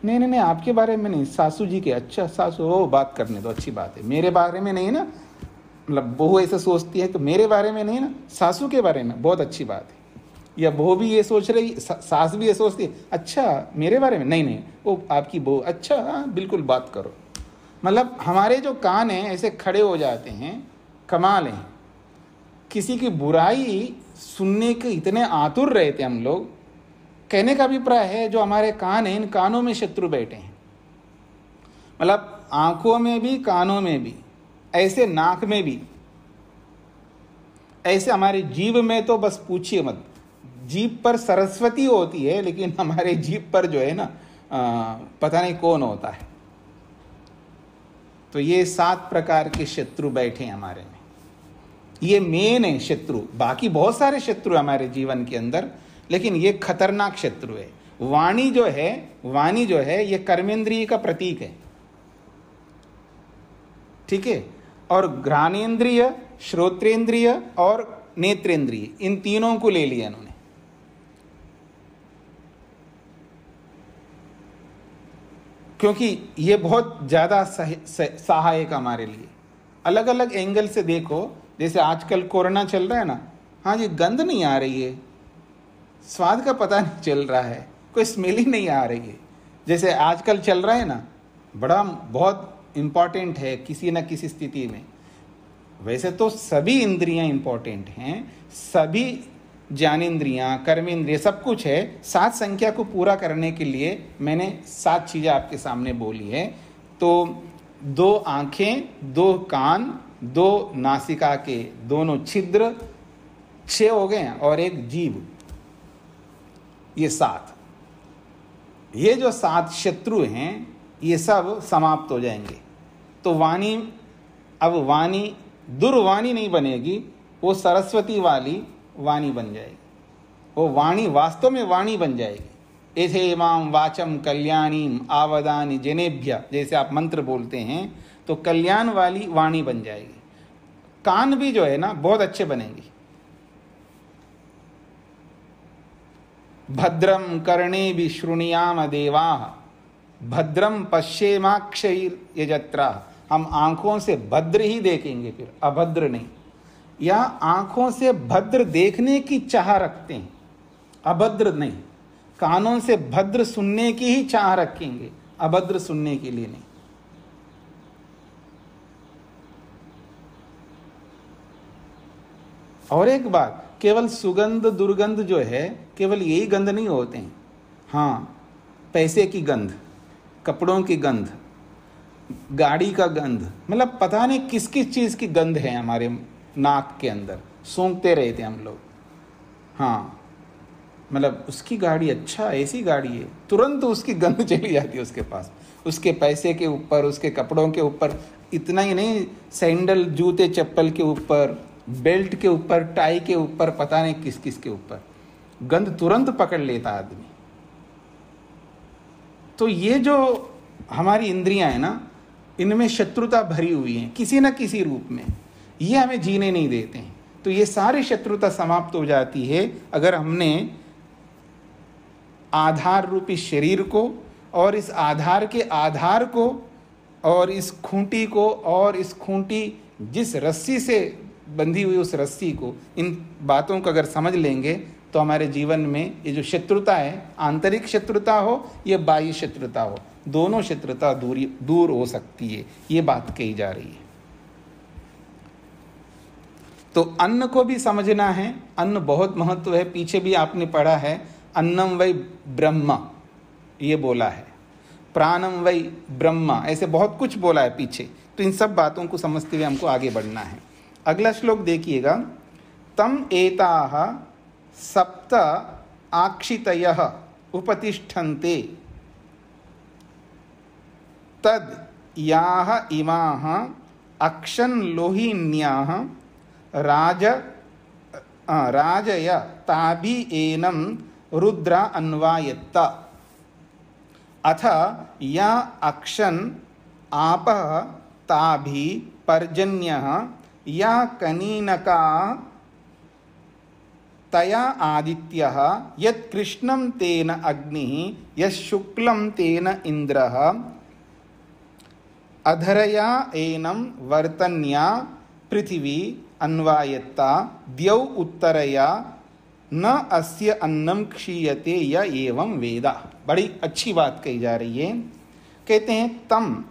नहीं नहीं नहीं, आपके बारे में नहीं, सासू जी के। अच्छा सासू, वो बात करने दो, अच्छी बात है। मेरे बारे में नहीं ना, मतलब बहू ऐसे सोचती है तो मेरे बारे में नहीं ना, सासू के बारे में, बहुत अच्छी बात है। या बहू भी ये सोच रही, सास भी ये सोचती है, अच्छा मेरे बारे में नहीं, वो आपकी बहू, अच्छा हाँ बिल्कुल बात करो। मतलब हमारे जो कान हैं ऐसे खड़े हो जाते हैं, कमाल है। किसी की बुराई सुनने के इतने आतुर रहते हम लोग। कहने का अभिप्राय है जो हमारे कान हैं, इन कानों में शत्रु बैठे हैं। मतलब आंखों में भी, कानों में भी, ऐसे नाक में भी, ऐसे हमारी जीभ में तो बस पूछिए मत। जीभ पर सरस्वती होती है, लेकिन हमारे जीभ पर जो है ना पता नहीं कौन होता है। तो ये 7 प्रकार के शत्रु बैठे हैं हमारे में। ये मेन है शत्रु। बाकी बहुत सारे शत्रु हमारे जीवन के अंदर, लेकिन ये खतरनाक शत्रु है। वाणी जो है ये कर्मेंद्रिय का प्रतीक है, ठीक है। और घ्राणेन्द्रिय, श्रोत्रेंद्रिय और नेत्रेंद्रिय, इन तीनों को ले लिया इन्होंने। क्योंकि ये बहुत ज्यादा सहायक हमारे लिए। अलग अलग एंगल से देखो, जैसे आजकल कोरोना चल रहा है ना, हाँ जी, गंध नहीं आ रही है, स्वाद का पता नहीं चल रहा है, कोई स्मेल ही नहीं आ रही है। जैसे आजकल चल रहा है ना, बहुत इंपॉर्टेंट है किसी न किसी स्थिति में। वैसे तो सभी इंद्रियां इंपॉर्टेंट हैं, सभी ज्ञानेंद्रियां, कर्मेंद्रिय, सब कुछ है। 7 संख्या को पूरा करने के लिए मैंने 7 चीजें आपके सामने बोली है। तो 2 आंखें, 2 कान, 2 नासिका के दोनों छिद्र, 6 हो गए, और 1 जीभ, ये 7। ये जो 7 शत्रु हैं ये सब समाप्त हो जाएंगे। तो वाणी, अब वाणी दुर्वाणी नहीं बनेगी, वो सरस्वती वाली वाणी बन जाएगी। वो वाणी वास्तव में वाणी बन जाएगी। एथे माम वाचम कल्याणीम आवदानी जनेभ्य, जैसे आप मंत्र बोलते हैं तो कल्याण वाली वाणी बन जाएगी। कान भी जो है ना बहुत अच्छे बनेंगे। भद्रम कर्णे भी शृणुयाम देवाः भद्रम पश्येमाक्षैर्यजत्रा। हम आंखों से भद्र ही देखेंगे, फिर अभद्र नहीं। या आंखों से भद्र देखने की चाह रखते हैं, अभद्र नहीं। कानों से भद्र सुनने की ही चाह रखेंगे, अभद्र सुनने के लिए नहीं। और एक बात, केवल सुगंध दुर्गंध जो है, केवल यही गंध नहीं होते हैं। हाँ, पैसे की गंध, कपड़ों की गंध, गाड़ी का गंध, मतलब पता नहीं किस किस चीज़ की गंध है हमारे नाक के अंदर, सूंघते रहते हैं हम लोग। हाँ, मतलब उसकी गाड़ी, अच्छा ऐसी गाड़ी है, तुरंत उसकी गंध चली जाती है उसके पास, उसके पैसे के ऊपर, उसके कपड़ों के ऊपर। इतना ही नहीं, सैंडल, जूते, चप्पल के ऊपर, बेल्ट के ऊपर, टाई के ऊपर, पता नहीं किस किस के ऊपर गंध तुरंत पकड़ लेता आदमी। तो ये जो हमारी इंद्रियां हैं ना, इनमें शत्रुता भरी हुई है किसी न किसी रूप में। ये हमें जीने नहीं देते हैं। तो ये सारी शत्रुता समाप्त हो जाती है अगर हमने आधार रूपी शरीर को, और इस आधार के आधार को, और इस खूंटी को, और इस खूंटी जिस रस्सी से बंधी हुई उस रस्सी को, इन बातों को अगर समझ लेंगे तो हमारे जीवन में ये जो शत्रुता है, आंतरिक शत्रुता हो या बाह्य शत्रुता हो, दोनों शत्रुता दूर हो सकती है। ये बात कही जा रही है। तो अन्न को भी समझना है, अन्न बहुत महत्व है। पीछे भी आपने पढ़ा है, अन्नम वै ब्रह्म, ये बोला है, प्राणम वै ब्रह्म, ऐसे बहुत कुछ बोला है पीछे। तो इन सब बातों को समझते हुए हमको आगे बढ़ना है। अगला श्लोक देखिएगा, तम एताः सप्त आक्षितयः उपतिष्ठन्ते तद याः इमाः अक्षन् लोहिन्याः राजय ताभि एनं रुद्र अन्वायत्त अथ या अक्षन् आपः ताभि पर्जन्यः या कनीनका तया आदित्यः यत् कृष्णं तेन अग्निः यत् शुक्लं तेन इंद्रः अधरया एनं वर्तन्या पृथिवी अन्वायत्ता द्यौ उत्तरया न अस्य अन्नम क्षीयते य एवं वेदा। बड़ी अच्छी बात कही जा रही है। कहते हैं तम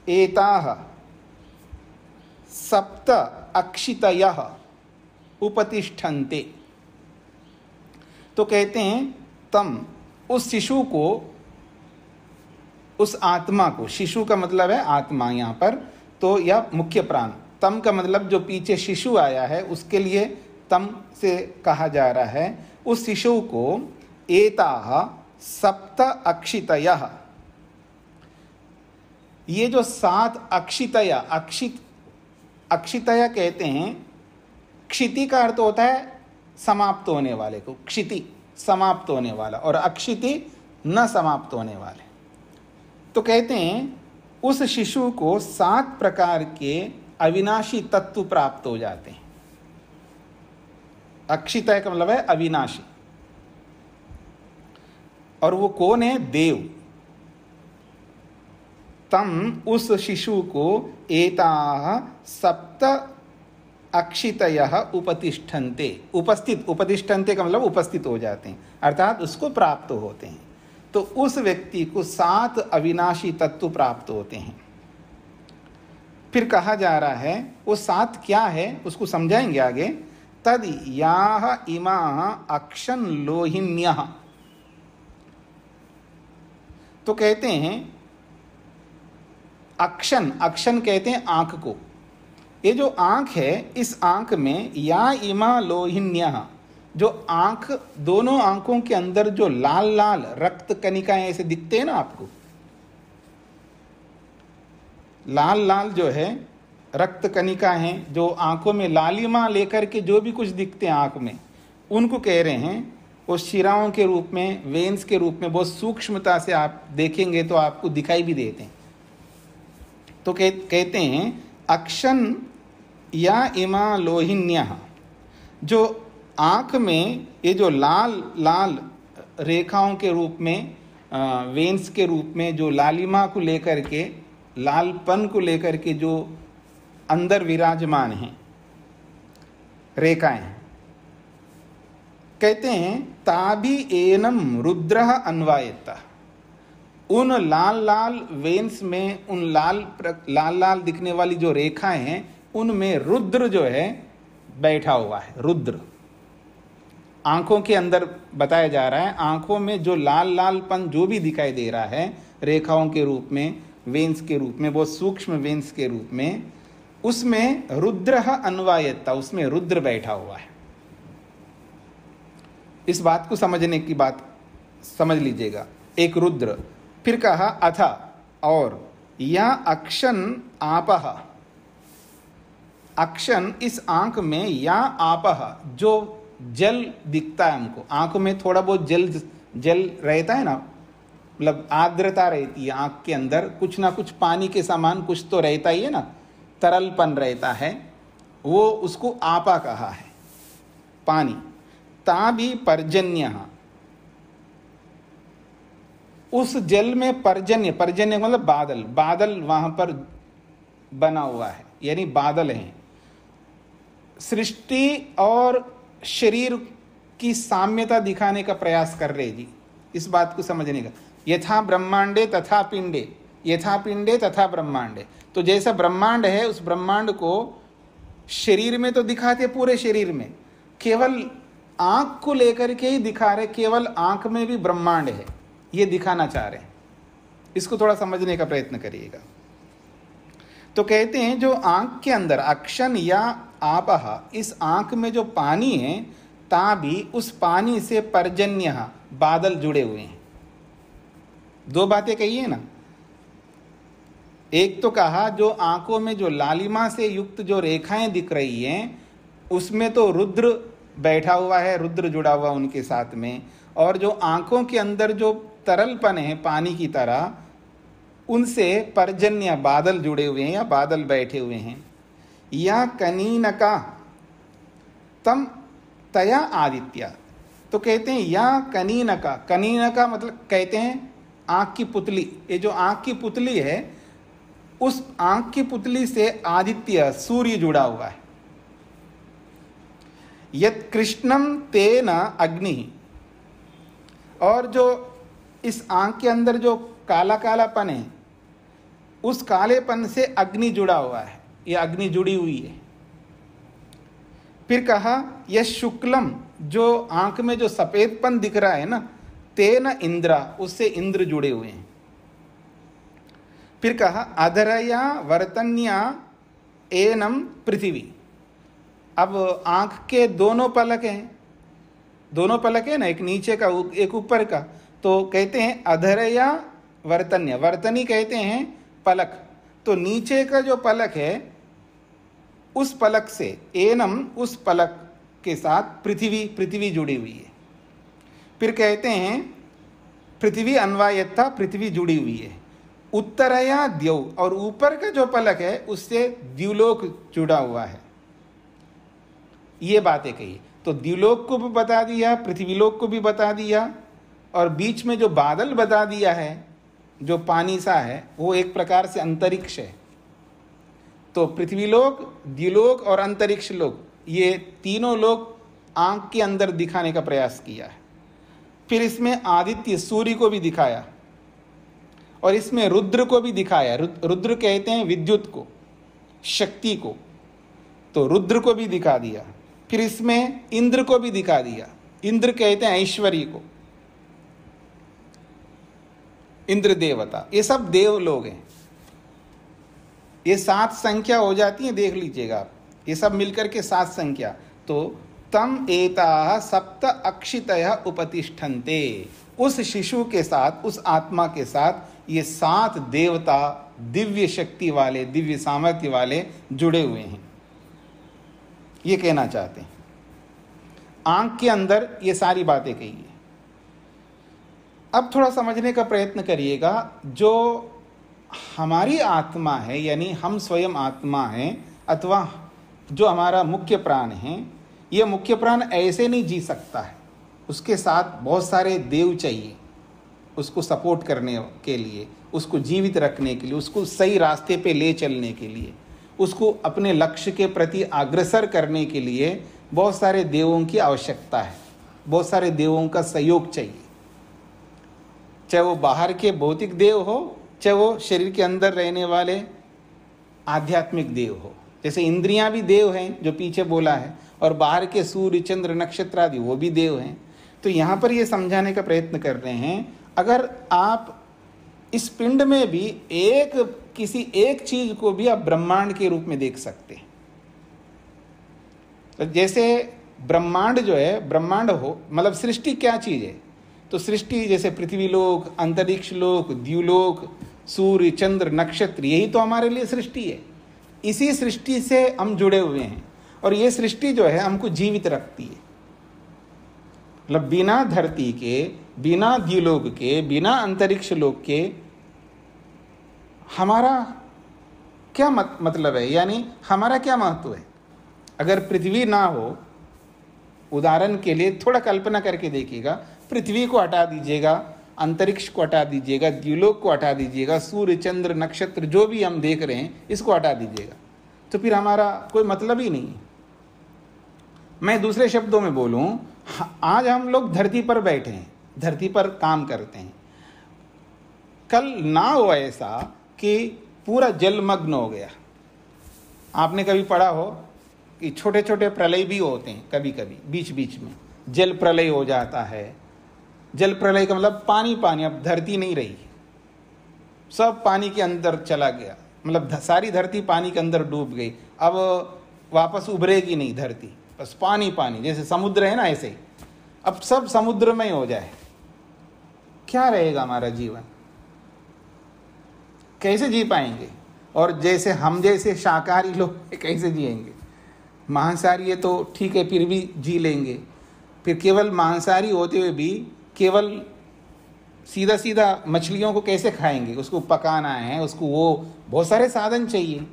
एताः सप्त अक्षितयः उपतिष्ठन्ते। तो कहते हैं तम, उस शिशु को, उस आत्मा को, शिशु का मतलब है आत्मा यहाँ पर, तो यह मुख्य प्राण, तम का मतलब जो पीछे शिशु आया है उसके लिए तम से कहा जा रहा है। उस शिशु को एताः सप्त अक्षितयः, ये जो 7 अक्षितया, अक्षितया कहते हैं, क्षिति का अर्थ होता है समाप्त होने वाले को, क्षिति समाप्त होने वाला, और अक्षिति न समाप्त होने वाले। तो कहते हैं उस शिशु को 7 प्रकार के अविनाशी तत्व प्राप्त हो जाते हैं। अक्षितय का मतलब है अविनाशी, और वो कौन है? देव। तम, उस शिशु को एताः सप्त अक्षितयः उपतिष्ठन्ते, उपस्थित, उपतिष्ठन्ते का मतलब उपस्थित हो जाते हैं, अर्थात उसको प्राप्त होते हैं। तो उस व्यक्ति को 7 अविनाशी तत्व प्राप्त होते हैं। फिर कहा जा रहा है वो 7 क्या है उसको समझाएंगे आगे। तद याः इमाः अक्षन् लोहिन्यः, तो कहते हैं अक्षन, अक्षन कहते हैं आंख को। ये जो आंख है, इस आंख में या इमा लोहिन्यः, जो आंख, दोनों आंखों के अंदर जो लाल लाल रक्त कणिकाएं ऐसे दिखते हैं ना आपको, लाल लाल जो है रक्त कणिका हैं, जो आंखों में लालिमा लेकर के जो भी कुछ दिखते हैं आंख में, उनको कह रहे हैं वो शिराओं के रूप में, वेन्स के रूप में बहुत सूक्ष्मता से आप देखेंगे तो आपको दिखाई भी देते हैं। तो कहते हैं अक्षन या इमा लोहिन्यः, जो आँख में ये जो लाल लाल रेखाओं के रूप में, वेन्स के रूप में, जो लालिमा को लेकर के, लालपन को लेकर के जो अंदर विराजमान हैं रेखाएं, कहते हैं ताभि एनम रुद्रः अन्वायत्ता, उन लाल लाल वेन्स में, उन लाल लाल दिखने वाली जो रेखाएं हैं, उनमें रुद्र जो है बैठा हुआ है। रुद्र आंखों के अंदर बताया जा रहा है, आंखों में जो लाल लालपन जो भी दिखाई दे रहा है रेखाओं के रूप में, वेन्स के रूप में, बहुत सूक्ष्म वेन्स के रूप में, उसमें रुद्रः अन्वायत्ता, उसमें रुद्र बैठा हुआ है। इस बात को समझने की बात समझ लीजिएगा, एक रुद्र। फिर कहा अथा, और या अक्षन आपः, अक्षन इस आंख में, या आपः जो जल दिखता है हमको, आंख में थोड़ा बहुत जल रहता है ना, मतलब आर्द्रता रहती है आंख के अंदर, कुछ ना कुछ पानी के समान कुछ तो रहता ही है ना, तरलपन रहता है, वो उसको आपा कहा है, पानी। ताभि पर्जन्यः, उस जल में पर्जन्य, पर्जन्य मतलब बादल, बादल वहां पर बना हुआ है, यानी बादल हैं। सृष्टि और शरीर की साम्यता दिखाने का प्रयास कर रहे जी, इस बात को समझने का। यथा ब्रह्मांडे तथा पिंडे, यथा पिंडे तथा ब्रह्मांडे, तो जैसा ब्रह्मांड है उस ब्रह्मांड को शरीर में तो दिखाते, पूरे शरीर में, केवल आंख को लेकर के ही दिखा रहे, केवल आंख में भी ब्रह्मांड है, ये दिखाना चाह रहे हैं। इसको थोड़ा समझने का प्रयत्न करिएगा। तो कहते हैं जो आंख के अंदर अक्षन या आपः, इस आंख में जो पानी है ता भी उस पानी से पर्जन्य बादल जुड़े हुए हैं। दो बातें कही है ना। एक तो कहा जो आंखों में जो लालिमा से युक्त जो रेखाएं दिख रही हैं उसमें तो रुद्र बैठा हुआ है, रुद्र जुड़ा हुआ उनके साथ में, और जो आंखों के अंदर जो तरलपन है पानी की तरह, उनसे पर्जन्य बादल जुड़े हुए हैं या बादल बैठे हुए हैं। या कनीनका तम तया आदित्य, तो कहते हैं या कनीनका, कनीनका मतलब कहते हैं आंख की पुतली। ये जो आंख की पुतली है उस आंख की पुतली से आदित्य सूर्य जुड़ा हुआ है। यत् कृष्णम तेन अग्नि, और जो इस आंख के अंदर जो काला कालापन है उस कालेपन से अग्नि जुड़ा हुआ है, ये अग्नि जुड़ी हुई है। फिर कहा यह शुक्लम, जो आंख में जो सफेदपन दिख रहा है ना, तेन इंद्रा, उससे इंद्र जुड़े हुए हैं। फिर कहा अधरया वर्तन्या एनम पृथ्वी, अब आंख के दोनों पलक हैं, दोनों पलक है ना, एक नीचे का एक ऊपर का, तो कहते हैं अधरया वर्तन्य, वर्तनी कहते हैं पलक, तो नीचे का जो पलक है उस पलक से एनम, उस पलक के साथ पृथ्वी, पृथ्वी जुड़ी हुई है। फिर कहते हैं पृथ्वी अन्वायत्ता, पृथ्वी जुड़ी हुई है। उत्तरया द्यौ, और ऊपर का जो पलक है उससे द्युलोक जुड़ा हुआ है। ये बातें कही, तो द्युलोक को भी बता दिया, पृथ्वीलोक को भी बता दिया, और बीच में जो बादल बता दिया है जो पानी सा है वो एक प्रकार से अंतरिक्ष है। तो पृथ्वीलोक, द्युलोक और अंतरिक्ष लोक, ये तीनों लोक आंख के अंदर दिखाने का प्रयास किया है। फिर इसमें आदित्य सूर्य को भी दिखाया, और इसमें रुद्र को भी दिखाया। रुद्र कहते हैं विद्युत को, शक्ति को, तो रुद्र को भी दिखा दिया। फिर इसमें इंद्र को भी दिखा दिया, इंद्र कहते हैं ऐश्वर्य को, इंद्र देवता, ये सब देव लोग हैं। ये 7 संख्या हो जाती है, देख लीजिएगा आप, ये सब मिलकर के 7 संख्या। तो तम एता सप्त अक्षितय उपतिष्ठन्ते, उस शिशु के साथ, उस आत्मा के साथ ये 7 देवता दिव्य शक्ति वाले, दिव्य सामर्थ्य वाले जुड़े हुए हैं, ये कहना चाहते हैं। आंख के अंदर ये सारी बातें कही है। अब थोड़ा समझने का प्रयत्न करिएगा, जो हमारी आत्मा है, यानी हम स्वयं आत्मा हैं, अथवा जो हमारा मुख्य प्राण है, यह मुख्य प्राण ऐसे नहीं जी सकता है, उसके साथ बहुत सारे देव चाहिए उसको सपोर्ट करने के लिए, उसको जीवित रखने के लिए, उसको सही रास्ते पे ले चलने के लिए, उसको अपने लक्ष्य के प्रति अग्रसर करने के लिए बहुत सारे देवों की आवश्यकता है, बहुत सारे देवों का सहयोग चाहिए। चाहे वो बाहर के भौतिक देव हो, चाहे वो शरीर के अंदर रहने वाले आध्यात्मिक देव हो। जैसे इंद्रियां भी देव हैं जो पीछे बोला है, और बाहर के सूर्य चंद्र नक्षत्र आदि वो भी देव हैं। तो यहाँ पर ये समझाने का प्रयत्न कर रहे हैं, अगर आप इस पिंड में भी किसी एक चीज को भी आप ब्रह्मांड के रूप में देख सकते हैं। तो जैसे ब्रह्मांड जो है, ब्रह्मांड हो मतलब सृष्टि क्या चीज है, तो सृष्टि जैसे पृथ्वी लोक, अंतरिक्ष लोक, द्युलोक, सूर्य चंद्र नक्षत्र, यही तो हमारे लिए सृष्टि है। इसी सृष्टि से हम जुड़े हुए हैं, और ये सृष्टि जो है हमको जीवित रखती है। मतलब बिना धरती के, बिना द्युलोक के, बिना अंतरिक्ष लोक के हमारा क्या मतलब है, यानी हमारा क्या महत्व है। अगर पृथ्वी ना हो, उदाहरण के लिए थोड़ा कल्पना करके देखिएगा, पृथ्वी को हटा दीजिएगा, अंतरिक्ष को हटा दीजिएगा, द्युलोक को हटा दीजिएगा, सूर्य चंद्र नक्षत्र जो भी हम देख रहे हैं इसको हटा दीजिएगा, तो फिर हमारा कोई मतलब ही नहीं है। मैं दूसरे शब्दों में बोलूं, आज हम लोग धरती पर बैठे हैं, धरती पर काम करते हैं, कल ना हो ऐसा कि पूरा जलमग्न हो गया। आपने कभी पढ़ा हो कि छोटे छोटे प्रलय भी होते हैं, कभी कभी बीच बीच में जल प्रलय हो जाता है। जल प्रलय का मतलब पानी पानी, अब धरती नहीं रही, सब पानी के अंदर चला गया, मतलब सारी धरती पानी के अंदर डूब गई, अब वापस उभरेगी नहीं धरती, बस पानी पानी, जैसे समुद्र है ना ऐसे ही। अब सब समुद्र में ही हो जाए, क्या रहेगा हमारा जीवन? कैसे जी पाएंगे? और जैसे हम जैसे शाकाहारी लोग कैसे जिएंगे? मांसाहारी है तो ठीक है, फिर भी जी लेंगे। फिर केवल मांसाहारी होते हुए भी केवल सीधा सीधा मछलियों को कैसे खाएंगे? उसको पकाना है, उसको वो बहुत सारे साधन चाहिए।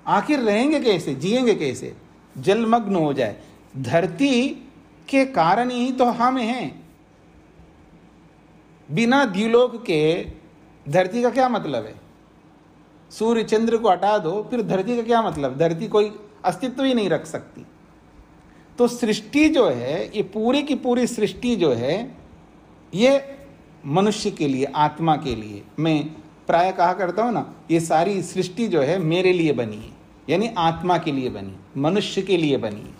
आखिर रहेंगे कैसे, जिएंगे कैसे? जलमग्न हो जाए। धरती के कारण ही तो हम हैं। बिना द्युलोक के धरती का क्या मतलब है? सूर्य चंद्र को हटा दो, फिर धरती का क्या मतलब? धरती कोई अस्तित्व ही नहीं रख सकती। तो सृष्टि जो है, ये पूरी की पूरी सृष्टि जो है, ये मनुष्य के लिए, आत्मा के लिए, मैं प्राय कहा करता हूं ना, ये सारी सृष्टि जो है मेरे लिए बनी है, यानी आत्मा के लिए बनी, मनुष्य के लिए बनी है।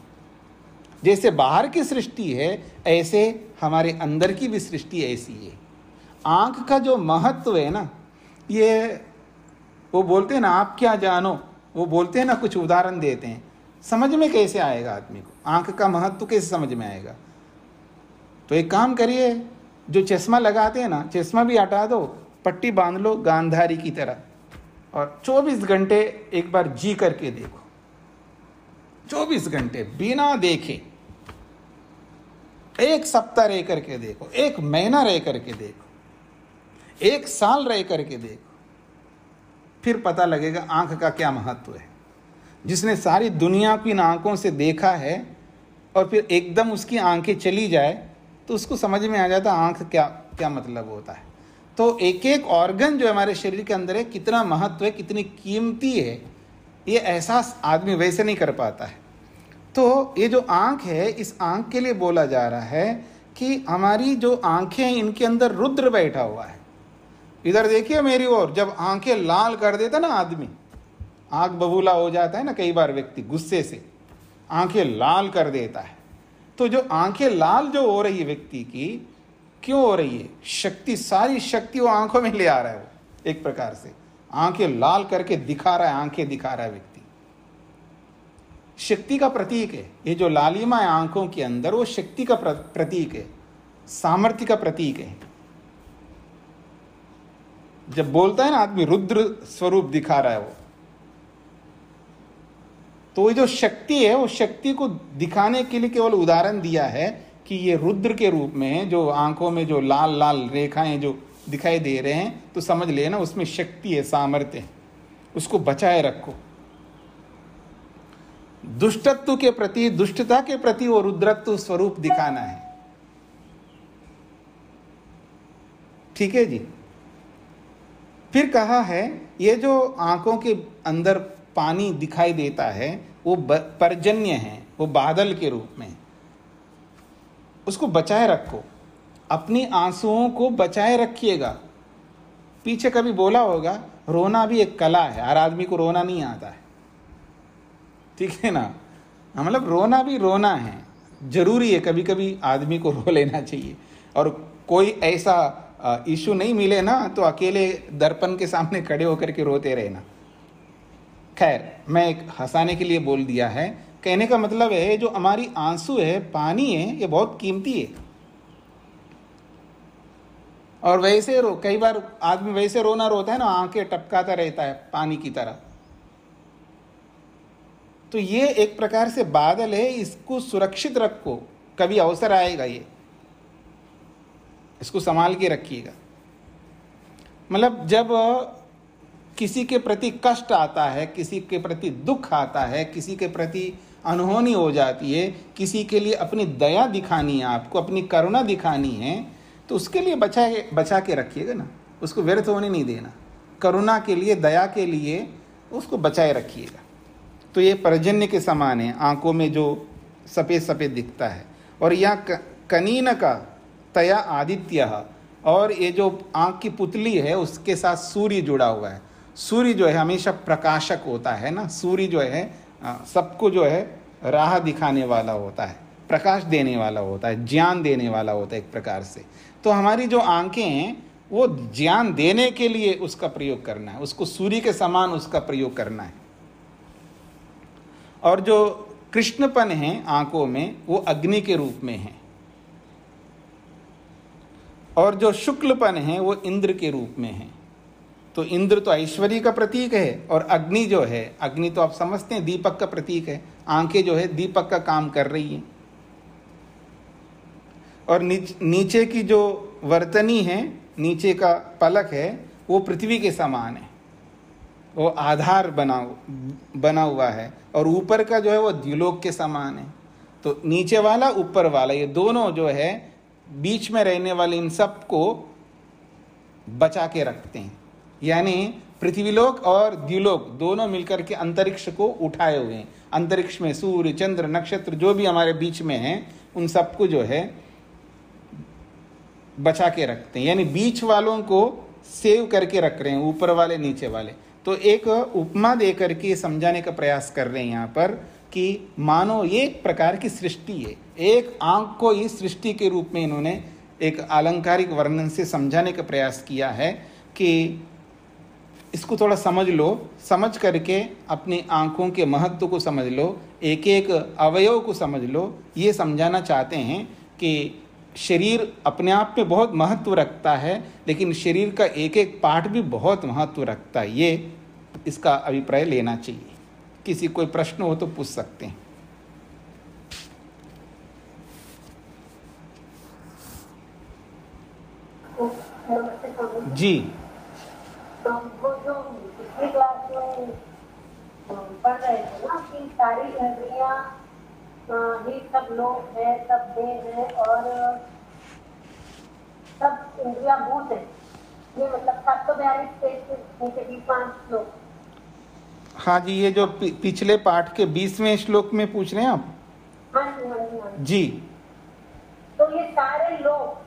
जैसे बाहर की सृष्टि है, ऐसे हमारे अंदर की भी सृष्टि ऐसी है। आंख का जो महत्व है ना, ये वो बोलते हैं ना, आप क्या जानो, वो बोलते हैं ना, कुछ उदाहरण देते हैं, समझ में कैसे आएगा आदमी को? आंख का महत्व कैसे समझ में आएगा? तो एक काम करिए, जो चश्मा लगाते हैं ना, चश्मा भी हटा दो, पट्टी बांध लो गांधारी की तरह, और 24 घंटे एक बार जी करके देखो। 24 घंटे बिना देखे, एक सप्ताह रह करके देखो, एक महीना रह करके देखो, एक साल रह करके देखो, फिर पता लगेगा आंख का क्या महत्व है। जिसने सारी दुनिया को इन आंखों से देखा है और फिर एकदम उसकी आंखें चली जाए तो उसको समझ में आ जाता आंख क्या क्या मतलब होता है। तो एक एक ऑर्गन जो हमारे शरीर के अंदर है, कितना महत्व है, कितनी कीमती है, ये एहसास आदमी वैसे नहीं कर पाता है। तो ये जो आंख है, इस आंख के लिए बोला जा रहा है कि हमारी जो आंखें हैं, इनके अंदर रुद्र बैठा हुआ है। इधर देखिए मेरी ओर, जब आंखें लाल कर देता ना आदमी, आंख बबूला हो जाता है ना, कई बार व्यक्ति गुस्से से आंखें लाल कर देता है। तो जो आंखें लाल जो हो रही है व्यक्ति की, क्यों हो रही है? शक्ति, सारी शक्ति वो आंखों में ले आ रहा है। वो एक प्रकार से आंखें लाल करके दिखा रहा है, आंखें दिखा रहा है व्यक्ति, शक्ति का प्रतीक है। ये जो लालिमा है आंखों के अंदर, वो शक्ति का प्रतीक है, सामर्थ्य का प्रतीक है। जब बोलता है ना आदमी रुद्र स्वरूप दिखा रहा है वो, तो ये जो शक्ति है, वो शक्ति को दिखाने के लिए केवल उदाहरण दिया है कि ये रुद्र के रूप में है। जो आंखों में जो लाल लाल रेखाएं जो दिखाई दे रहे हैं, तो समझ लेना उसमें शक्ति है, सामर्थ्य है, उसको बचाए रखो। दुष्टत्व के प्रति, दुष्टता के प्रति वो रुद्रत्व स्वरूप दिखाना है। ठीक है जी। फिर कहा है, ये जो आंखों के अंदर पानी दिखाई देता है, वो पर्जन्य है, वो बादल के रूप में, उसको बचाए रखो। अपनी आंसुओं को बचाए रखिएगा। पीछे कभी बोला होगा, रोना भी एक कला है, हर आदमी को रोना नहीं आता है, ठीक है ना? मतलब रोना भी रोना है, जरूरी है, कभी कभी आदमी को रो लेना चाहिए। और कोई ऐसा इशू नहीं मिले ना, तो अकेले दर्पण के सामने खड़े होकर के रोते रहना। खैर, मैं एक हंसाने के लिए बोल दिया है। कहने का मतलब है, जो हमारी आंसू है, पानी है, ये बहुत कीमती है। और वैसे रो, कई बार आदमी वैसे रोना रोता है ना, आंखें टपकाता रहता है पानी की तरह। तो ये एक प्रकार से बादल है, इसको सुरक्षित रखो, कभी अवसर आएगा, ये इसको संभाल के रखिएगा। मतलब जब किसी के प्रति कष्ट आता है, किसी के प्रति दुख आता है, किसी के प्रति अनहोनी हो जाती है, किसी के लिए अपनी दया दिखानी है, आपको अपनी करुणा दिखानी है, तो उसके लिए बचा के रखिएगा ना, उसको व्यर्थ होने नहीं देना। करुणा के लिए, दया के लिए उसको बचाए रखिएगा। तो ये पर्जन्य के समान है, आंखों में जो सफ़ेद सफ़ेद दिखता है। और यहाँ कनीन का तया आदित्य, और ये जो आँख की पुतली है, उसके साथ सूर्य जुड़ा हुआ है। सूर्य जो है हमेशा प्रकाशक होता है ना, सूर्य जो है सबको जो है राह दिखाने वाला होता है, प्रकाश देने वाला होता है, ज्ञान देने वाला होता है एक प्रकार से। तो हमारी जो आंखें हैं, वो ज्ञान देने के लिए उसका प्रयोग करना है, उसको सूर्य के समान उसका प्रयोग करना है। और जो कृष्णपन है आंखों में वो अग्नि के रूप में है, और जो शुक्लपन है वो इंद्र के रूप में है। तो इंद्र तो ऐश्वर्य का प्रतीक है, और अग्नि जो है, अग्नि तो आप समझते हैं दीपक का प्रतीक है। आंखें जो है दीपक का काम कर रही हैं। और नीचे की जो वर्तनी है, नीचे का पलक है, वो पृथ्वी के समान है, वो आधार बना हुआ है। और ऊपर का जो है वो द्युलोक के समान है। तो नीचे वाला ऊपर वाला, ये दोनों जो है बीच में रहने वाले इन सब को बचा के रखते हैं। यानी पृथ्वीलोक और द्युलोक दोनों मिलकर के अंतरिक्ष को उठाए हुए हैं। अंतरिक्ष में सूर्य, चंद्र, नक्षत्र जो भी हमारे बीच में हैं, उन सबको जो है बचा के रखते हैं। यानी बीच वालों को सेव करके रख रहे हैं, ऊपर वाले नीचे वाले। तो एक उपमा दे करके समझाने का प्रयास कर रहे हैं यहाँ पर कि मानो ये एक प्रकार की सृष्टि है। एक आंख को इस सृष्टि के रूप में इन्होंने एक अलंकारिक वर्णन से समझाने का प्रयास किया है कि इसको थोड़ा समझ लो, समझ करके अपनी आंखों के महत्व को समझ लो, एक एक अवयव को समझ लो। ये समझाना चाहते हैं कि शरीर अपने आप में बहुत महत्व रखता है, लेकिन शरीर का एक एक पार्ट भी बहुत महत्व रखता है। ये इसका अभिप्राय लेना चाहिए। किसी कोई प्रश्न हो तो पूछ सकते हैं। जी, तो वो जो पिछली क्लास में पढ़ रहे थे ना कि सारी इंद्रियां ही सब लोग है, सब देह है और सब इंद्रिया भूत है। ये मतलब 742 पेज के 5 लोग। हाँ जी, ये जो पिछले पाठ के 20वें श्लोक में पूछ रहे हैं आप? हाँ जी, हाँ जी, हाँ जी। तो ये सारे लोग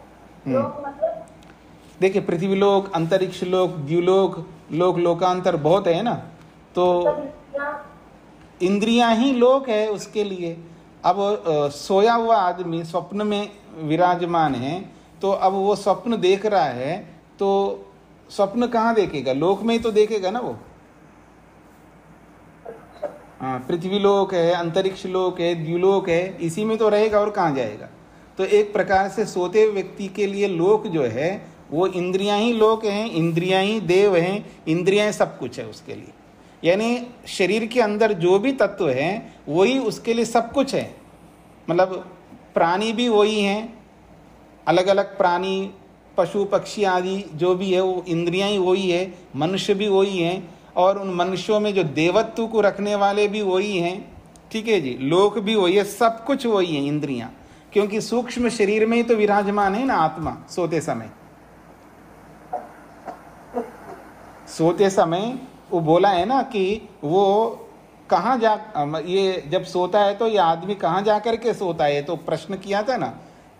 मतलब देखिए, पृथ्वीलोक, अंतरिक्ष लोक, द्युलोक, लोकांतर बहुत है ना। तो इंद्रियां ही लोक है उसके लिए। अब सोया हुआ आदमी स्वप्न में विराजमान है, तो अब वो स्वप्न देख रहा है, तो स्वप्न कहाँ देखेगा? लोक में ही तो देखेगा ना वो। हाँ, पृथ्वीलोक है, अंतरिक्ष लोक है, द्युलोक है, इसी में तो रहेगा और कहाँ जाएगा। तो एक प्रकार से सोते हुए व्यक्ति के लिए लोक जो है वो इंद्रियां ही लोक हैं, इंद्रियां ही देव हैं, इंद्रियां सब कुछ है उसके लिए। यानी शरीर के अंदर जो भी तत्व हैं वही उसके लिए सब कुछ है। मतलब प्राणी भी वही हैं, अलग अलग प्राणी, पशु पक्षी आदि जो भी है वो इंद्रियां ही वही है, मनुष्य भी वही हैं, और उन मनुष्यों में जो देवत्व को रखने वाले भी वही हैं। ठीक है जी, लोक भी वही है, सब कुछ वही है इंद्रियां। क्योंकि सूक्ष्म शरीर में ही तो विराजमान है ना आत्मा। सोते समय वो बोला है ना कि वो कहाँ जा, ये जब सोता है तो ये आदमी कहाँ जा कर के सोता है, तो प्रश्न किया था ना।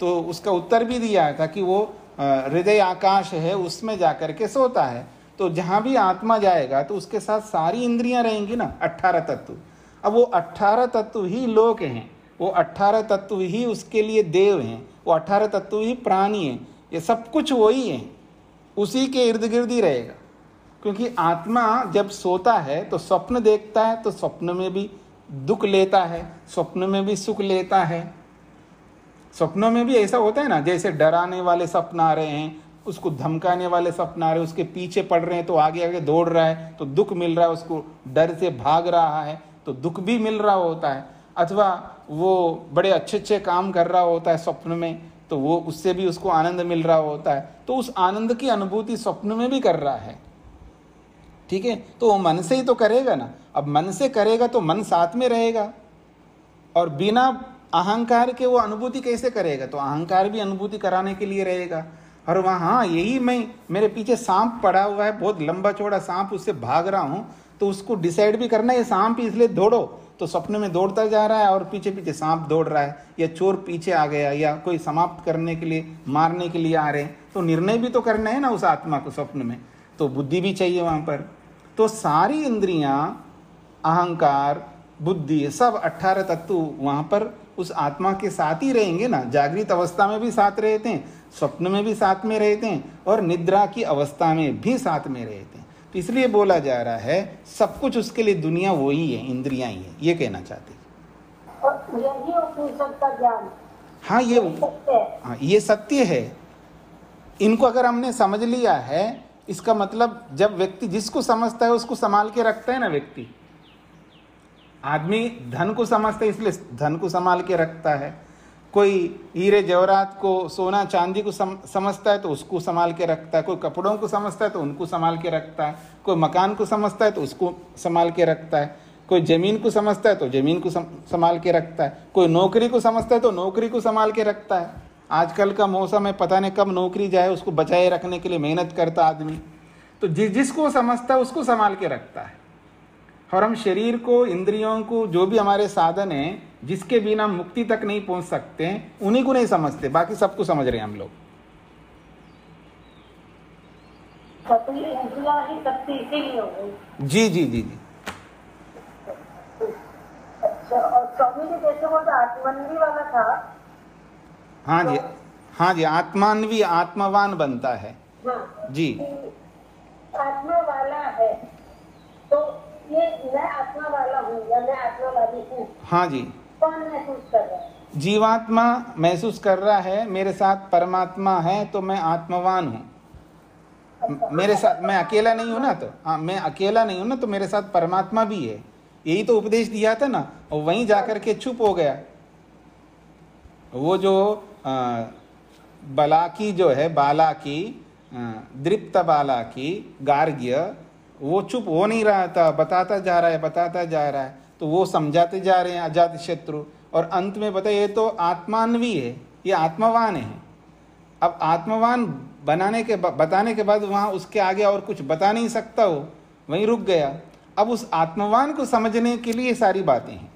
तो उसका उत्तर भी दिया था कि वो हृदय आकाश है उसमें जा कर के सोता है। तो जहाँ भी आत्मा जाएगा तो उसके साथ सारी इंद्रियां रहेंगी ना, 18 तत्व। अब वो 18 तत्व ही लोक हैं, वो 18 तत्व ही उसके लिए देव हैं, वो 18 तत्व ही प्राणी हैं। ये सब कुछ वही है, उसी के इर्द गिर्द ही रहेगा। क्योंकि आत्मा जब सोता है तो स्वप्न देखता है, तो स्वप्न में भी दुख लेता है, स्वप्न में भी सुख लेता है। स्वप्नों में भी ऐसा होता है ना, जैसे डराने वाले सपन आ रहे हैं, उसको धमकाने वाले सपन आ रहे हैं, उसके पीछे पड़ रहे हैं तो आगे आगे दौड़ रहा है तो दुख मिल रहा है, उसको डर से भाग रहा है तो दुख भी मिल रहा होता है। अथवा वो बड़े अच्छे अच्छे काम कर रहा होता है स्वप्न में, तो वो उससे भी उसको आनंद मिल रहा होता है। तो उस आनंद की अनुभूति स्वप्न में भी कर रहा है। ठीक है, तो वो मन से ही तो करेगा ना। अब मन से करेगा तो मन साथ में रहेगा, और बिना अहंकार के वो अनुभूति कैसे करेगा? तो अहंकार भी अनुभूति कराने के लिए रहेगा। और वहाँ यही मेरे पीछे सांप पड़ा हुआ है, बहुत लंबा चौड़ा सांप, उससे भाग रहा हूँ, तो उसको डिसाइड भी करना है सांप इसलिए दौड़ो, तो स्वप्न में दौड़ता जा रहा है और पीछे पीछे सांप दौड़ रहा है, या चोर पीछे आ गया, या कोई समाप्त करने के लिए, मारने के लिए आ रहे हैं। तो निर्णय भी तो करना है ना उस आत्मा को स्वप्न में, तो बुद्धि भी चाहिए वहाँ पर। तो सारी इंद्रियां, अहंकार, बुद्धि, सब 18 तत्व वहाँ पर उस आत्मा के साथ ही रहेंगे ना। जागृत अवस्था में भी साथ रहते हैं, स्वप्न में भी साथ में रहते हैं, और निद्रा की अवस्था में भी साथ में रहते हैं। तो इसलिए बोला जा रहा है सब कुछ उसके लिए दुनिया वही है, इंद्रियां ही है, ये कहना चाहते हैं। यही उपनिषद का ज्ञान। हाँ यही सत्य है। हाँ, ये सत्य है। इनको अगर हमने समझ लिया है, इसका मतलब जब व्यक्ति जिसको समझता है उसको संभाल के रखता है ना। व्यक्ति आदमी धन को समझता है इसलिए धन को संभाल के रखता है। कोई हीरे जवाहरात को, सोना चांदी को समझता है तो उसको संभाल के रखता है। कोई कपड़ों को समझता है तो उनको संभाल के रखता है। कोई मकान को समझता है तो उसको संभाल के रखता है। कोई ज़मीन को समझता है तो ज़मीन को संभाल के रखता है। कोई नौकरी को समझता है तो नौकरी को संभाल के रखता है। आजकल का मौसम है, पता नहीं कब नौकरी जाए, उसको बचाए रखने के लिए मेहनत करता आदमी। तो जिसको समझता है उसको संभाल के रखता है। और हम शरीर को, इंद्रियों को, जो भी हमारे साधन हैं, जिसके बिना मुक्ति तक नहीं पहुंच सकते, उन्हीं को नहीं समझते, बाकी सबको समझ रहे हैं हम लोग। जी जी जी जी। अच्छा, और स्वामी जी जैसे वो आत्मन्वी वाला था। हाँ जी, हाँ जी, आत्मान्वी आत्मवान बनता है। हाँ, जी, आत्मा वाला है तो ये मैं आत्मा वाला हूँ या मैं आत्मा वाली हूँ। हाँ जी। कौन महसूस कर रहा है? जीवात्मा महसूस कर रहा है मेरे साथ परमात्मा है तो मैं आत्मवान हूँ। मेरे साथ मैं अकेला नहीं हूँ ना, तो हाँ, मैं अकेला नहीं हूँ ना, तो मेरे साथ परमात्मा भी है। यही तो उपदेश दिया था ना, और वहीं जाकर के चुप हो गया। वो जो बलाकी जो है, बालाकी, दृप्त बालाकी गार्ग्य, वो चुप हो नहीं रहा था, बताता जा रहा है, बताता जा रहा है। तो वो समझाते जा रहे हैं अजात शत्रु, और अंत में बताए ये तो आत्मान्वी है, ये आत्मवान है। अब आत्मवान बताने के बाद वहाँ उसके आगे और कुछ बता नहीं सकता, हो वहीं रुक गया। अब उस आत्मवान को समझने के लिए सारी बातें हैं,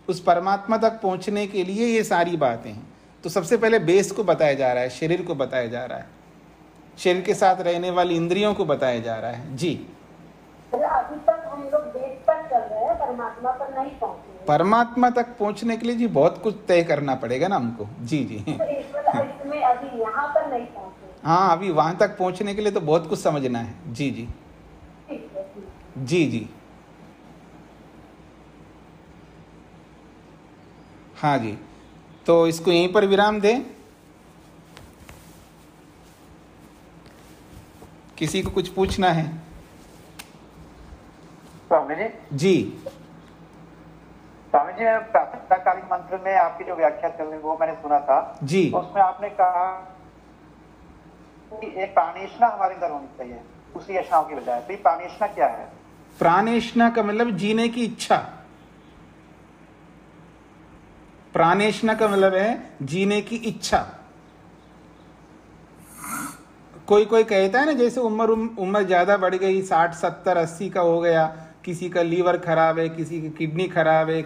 उस परमात्मा तक पहुँचने के लिए ये सारी बातें हैं। तो सबसे पहले बेस को बताया जा रहा है, शरीर को बताया जा रहा है, शरीर के साथ रहने वाली इंद्रियों को बताया जा रहा है। जी, अभी तक हम लोग बेस पर चल रहे हैं, परमात्मा पर नहीं पहुंचे। परमात्मा तक पहुंचने के लिए जी बहुत कुछ तय करना पड़ेगा ना हमको। जी जी। तो इसमें अभी यहाँ पर नहीं पहुंचे। हाँ, अभी वहां तक पहुंचने के लिए तो बहुत कुछ समझना है। जी जी जी जी। हाँ जी, तो इसको यहीं पर विराम दें। किसी को कुछ पूछना है? स्वामी जी। जी स्वामी जी, प्रातःकालीन मंत्र में आपकी जो व्याख्या चल रही वो मैंने सुना था जी। उसमें आपने कहा कि एक प्राणेषणा हमारे अंदर होनी चाहिए उसी यशाओं की बजाय। तो ये प्राणेषणा क्या है? प्राणेषणा का मतलब जीने की इच्छा। प्राणेषणा का मतलब है जीने की इच्छा। कोई कोई कहता है ना, जैसे उम्र ज्यादा बढ़ गई, 60 70 80 का हो गया, किसी का लीवर खराब है, किसी की किडनी खराब है,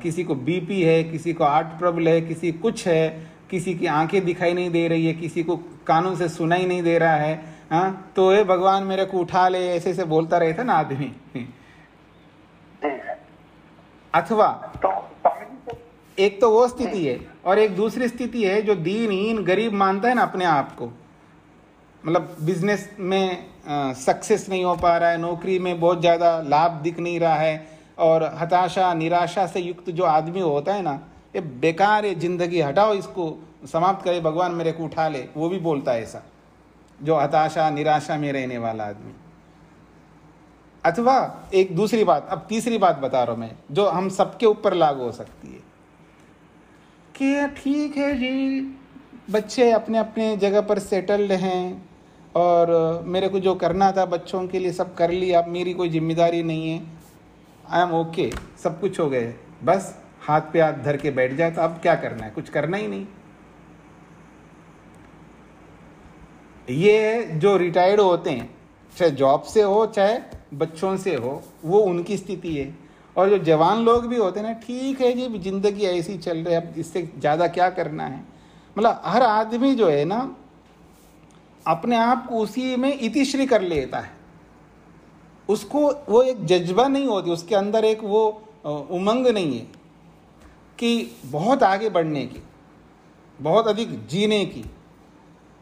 किसी को बीपी है, किसी को हार्ट प्रॉब्लम है, किसी कुछ है, किसी की आंखें दिखाई नहीं दे रही है, किसी को कानों से सुनाई नहीं दे रहा है। हाँ, तो ये भगवान मेरे को उठा ले, ऐसे ऐसे बोलता रहता ना आदमी। अथवा एक तो वो स्थिति है, और एक दूसरी स्थिति है जो दीनहीन गरीब मानता है ना अपने आप को, मतलब बिजनेस में सक्सेस नहीं हो पा रहा है, नौकरी में बहुत ज़्यादा लाभ दिख नहीं रहा है, और हताशा निराशा से युक्त जो आदमी होता है ना, ये बेकार है जिंदगी, हटाओ इसको, समाप्त करे, भगवान मेरे को उठा ले, वो भी बोलता है ऐसा, जो हताशा निराशा में रहने वाला आदमी। अथवा एक दूसरी बात, अब तीसरी बात बता रहा हूं मैं, जो हम सबके ऊपर लागू हो सकती है, कि ठीक है जी, बच्चे अपने अपने जगह पर सेटल्ड हैं, और मेरे को जो करना था बच्चों के लिए सब कर लिया, अब मेरी कोई जिम्मेदारी नहीं है, आई एम ओके, सब कुछ हो गए, बस हाथ पे हाथ धर के बैठ जाए, तो अब क्या करना है? कुछ करना ही नहीं। ये जो रिटायर्ड होते हैं, चाहे जॉब से हो चाहे बच्चों से हो, वो उनकी स्थिति है। और जो जवान लोग भी होते हैं ना, ठीक है जी, जिंदगी ऐसी चल रही है, अब इससे ज़्यादा क्या करना है। मतलब हर आदमी जो है ना, अपने आप को उसी में इतिश्री कर लेता है, उसको वो एक जज्बा नहीं होती, उसके अंदर एक वो उमंग नहीं है कि बहुत आगे बढ़ने की, बहुत अधिक जीने की।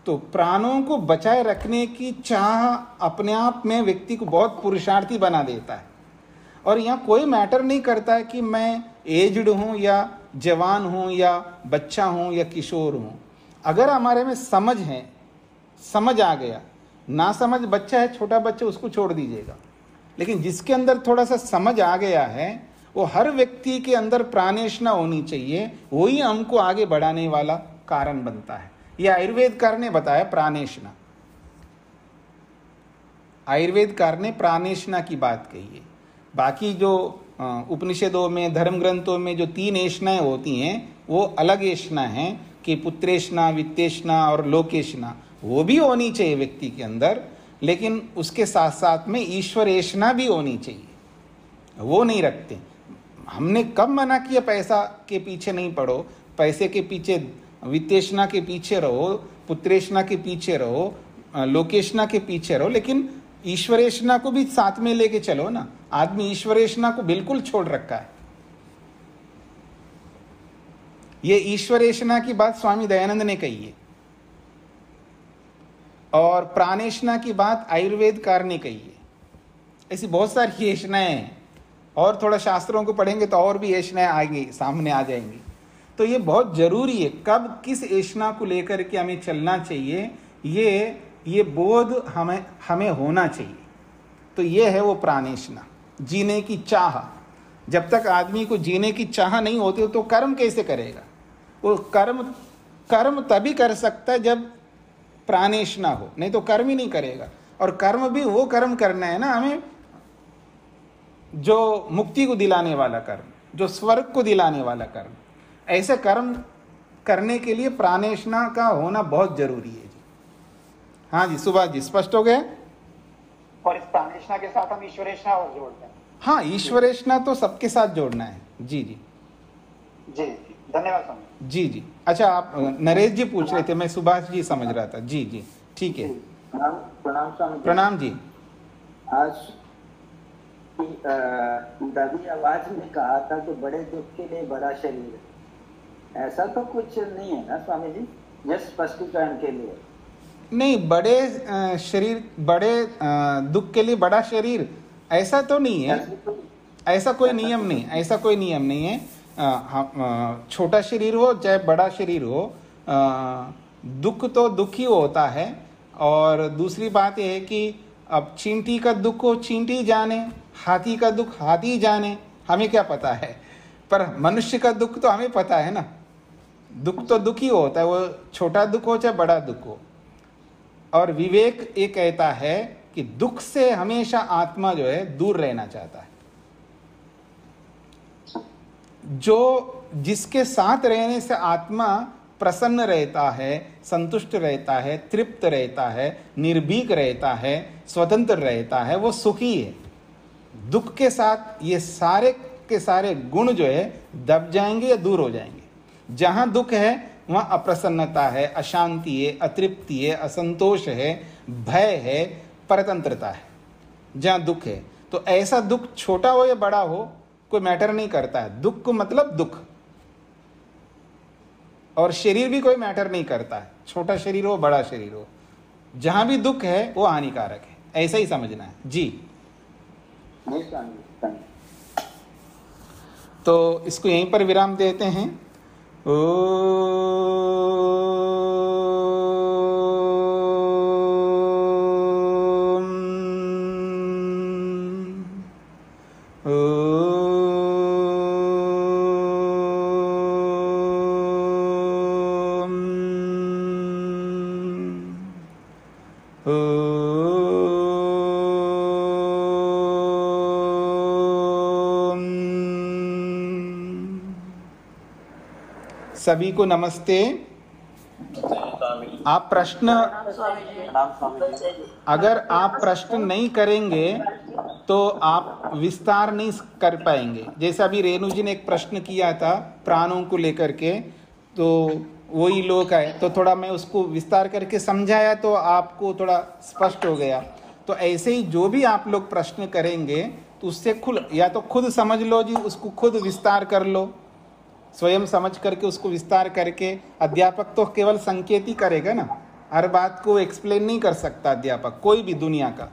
तो प्राणों को बचाए रखने की चाह अपने आप में व्यक्ति को बहुत पुरुषार्थी बना देता है, और यहाँ कोई मैटर नहीं करता है कि मैं एज्ड हूँ या जवान हूँ या बच्चा हूँ या किशोर हूँ। अगर हमारे में समझ है, समझ आ गया, ना समझ बच्चा है, छोटा बच्चा, उसको छोड़ दीजिएगा। लेकिन जिसके अंदर थोड़ा सा समझ आ गया है, वो हर व्यक्ति के अंदर प्राणेष्णा होनी चाहिए, वही हमको आगे बढ़ाने वाला कारण बनता है। ये आयुर्वेदकार ने बताया प्राणेष्णा। आयुर्वेदकार ने प्राणेष्णा की बात कही है। बाकी जो उपनिषदों में, धर्म ग्रंथों में जो 3 ऐष्णाएं होती हैं, वो अलग ऐष्णा हैं कि पुत्रेष्णा, वित्तेष्णा और लोकेष्णा, वो भी होनी चाहिए व्यक्ति के अंदर, लेकिन उसके साथ साथ में ईश्वरेष्णा भी होनी चाहिए, वो नहीं रखते। हमने कब मना किया पैसा के पीछे नहीं पड़ो, पैसे के पीछे, वित्तेष्णा के पीछे रहो, पुत्रेष्णा के पीछे रहो, लोकेष्णा के पीछे रहो, लेकिन ईश्वरेष्णा को भी साथ में लेके चलो ना। आदमी ईश्वरेष्णा को बिल्कुल छोड़ रखा है। ये ईश्वरेष्णा की बात स्वामी दयानंद ने कही है और प्राणेष्णा की बात आयुर्वेदकार ने कही है। ऐसी बहुत सारी ऐष्णाएं हैं, और थोड़ा शास्त्रों को पढ़ेंगे तो और भी ऐष्णाएं आएंगी, सामने आ जाएंगी। तो ये बहुत जरूरी है, कब किस ऐष्णा को लेकर के हमें चलना चाहिए, ये बोध हमें होना चाहिए। तो ये है वो प्राणेष्णा, जीने की चाह। जब तक आदमी को जीने की चाह नहीं होती तो कर्म कैसे करेगा? वो कर्म तभी कर सकता है जब प्राणेष्णा हो, नहीं तो कर्म ही नहीं करेगा। और कर्म भी वो कर्म करना है ना हमें जो मुक्ति को दिलाने वाला कर्म, जो स्वर्ग को दिलाने वाला कर्म। ऐसे कर्म करने के लिए प्राणेष्णा का होना बहुत जरूरी है जी। हाँ जी, सुभाष जी, स्पष्ट हो गया? और इस प्राणेष्णा के साथ हम ईश्वरेष्णा और जोड़ते हैं। हाँ, ईश्वरेष्णा तो सबके साथ जोड़ना है। जी जी जी, धन्यवाद स्वामी जी जी। अच्छा, आप नरेश जी पूछ रहे थे, मैं सुभाष जी समझ रहा था। जी जी, ठीक है। प्रणाम स्वामी। प्रणाम जी। आज दादी आवाज में कहा था कि बड़े दुख के लिए बड़ा शरीर, ऐसा तो कुछ नहीं है ना स्वामी जी? जस्ट स्पष्टीकरण के लिए। नहीं, बड़े शरीर, बड़े दुख के लिए बड़ा शरीर, ऐसा तो नहीं है। ऐसा कोई नियम नहीं, ऐसा कोई नियम नहीं है। छोटा शरीर हो चाहे बड़ा शरीर हो, दुख तो दुख ही होता है। और दूसरी बात यह है कि अब चींटी का दुख हो चींटी जाने, हाथी का दुख हाथी जाने, हमें क्या पता है। पर मनुष्य का दुख तो हमें पता है ना। दुख तो दुख ही होता है, वो छोटा दुख हो चाहे बड़ा दुख हो। और विवेक ये कहता है कि दुख से हमेशा आत्मा जो है दूर रहना चाहता है। जो जिसके साथ रहने से आत्मा प्रसन्न रहता है, संतुष्ट रहता है, तृप्त रहता है, निर्भीक रहता है, स्वतंत्र रहता है, वो सुखी है। दुख के साथ ये सारे के सारे गुण जो है दब जाएंगे या दूर हो जाएंगे। जहां दुख है वहाँ अप्रसन्नता है, अशांति है, अतृप्ति है, असंतोष है, भय है, परतंत्रता है। जहाँ दुख है, तो ऐसा दुख छोटा हो या बड़ा हो कोई मैटर नहीं करता है। दुख को मतलब दुख, और शरीर भी कोई मैटर नहीं करता है, छोटा शरीर हो बड़ा शरीर हो। जहाँ भी दुख है वो हानिकारक है, ऐसा ही समझना है जी। तो इसको यहीं पर विराम देते हैं। सभी को नमस्ते। आप प्रश्न, अगर आप प्रश्न नहीं करेंगे तो आप विस्तार नहीं कर पाएंगे। जैसे अभी रेणु जी ने एक प्रश्न किया था प्राणों को लेकर के, तो वही लोग आए तो थोड़ा मैं उसको विस्तार करके समझाया तो आपको थोड़ा स्पष्ट हो गया। तो ऐसे ही जो भी आप लोग प्रश्न करेंगे तो उससे खुद, या तो खुद समझ लो जी, उसको खुद विस्तार कर लो, स्वयं समझ करके उसको विस्तार करके। अध्यापक तो केवल संकेत ही करेगा ना, हर बात को एक्सप्लेन नहीं कर सकता अध्यापक, कोई भी दुनिया का।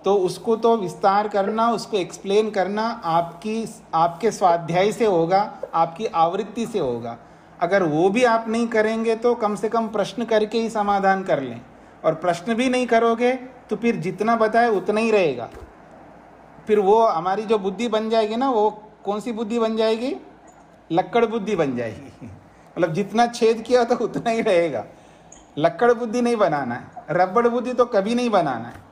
तो उसको तो विस्तार करना, उसको एक्सप्लेन करना आपके स्वाध्याय से होगा, आपकी आवृत्ति से होगा। अगर वो भी आप नहीं करेंगे तो कम से कम प्रश्न करके ही समाधान कर लें, और प्रश्न भी नहीं करोगे तो फिर जितना बताए उतना ही रहेगा। फिर वो हमारी जो बुद्धि बन जाएगी ना, वो कौन सी बुद्धि बन जाएगी? लक्कड़ बुद्धि बन जाएगी। मतलब जितना छेद किया तो उतना ही रहेगा। लक्कड़ बुद्धि नहीं बनाना है, रबड़ बुद्धि तो कभी नहीं बनाना है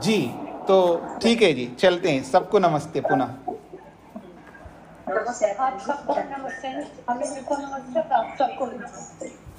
जी। तो ठीक है जी, चलते हैं। सबको नमस्ते पुनः। आप सबको नमस्ते, हमें सबको नमस्ते, आप सबको नमस्ते।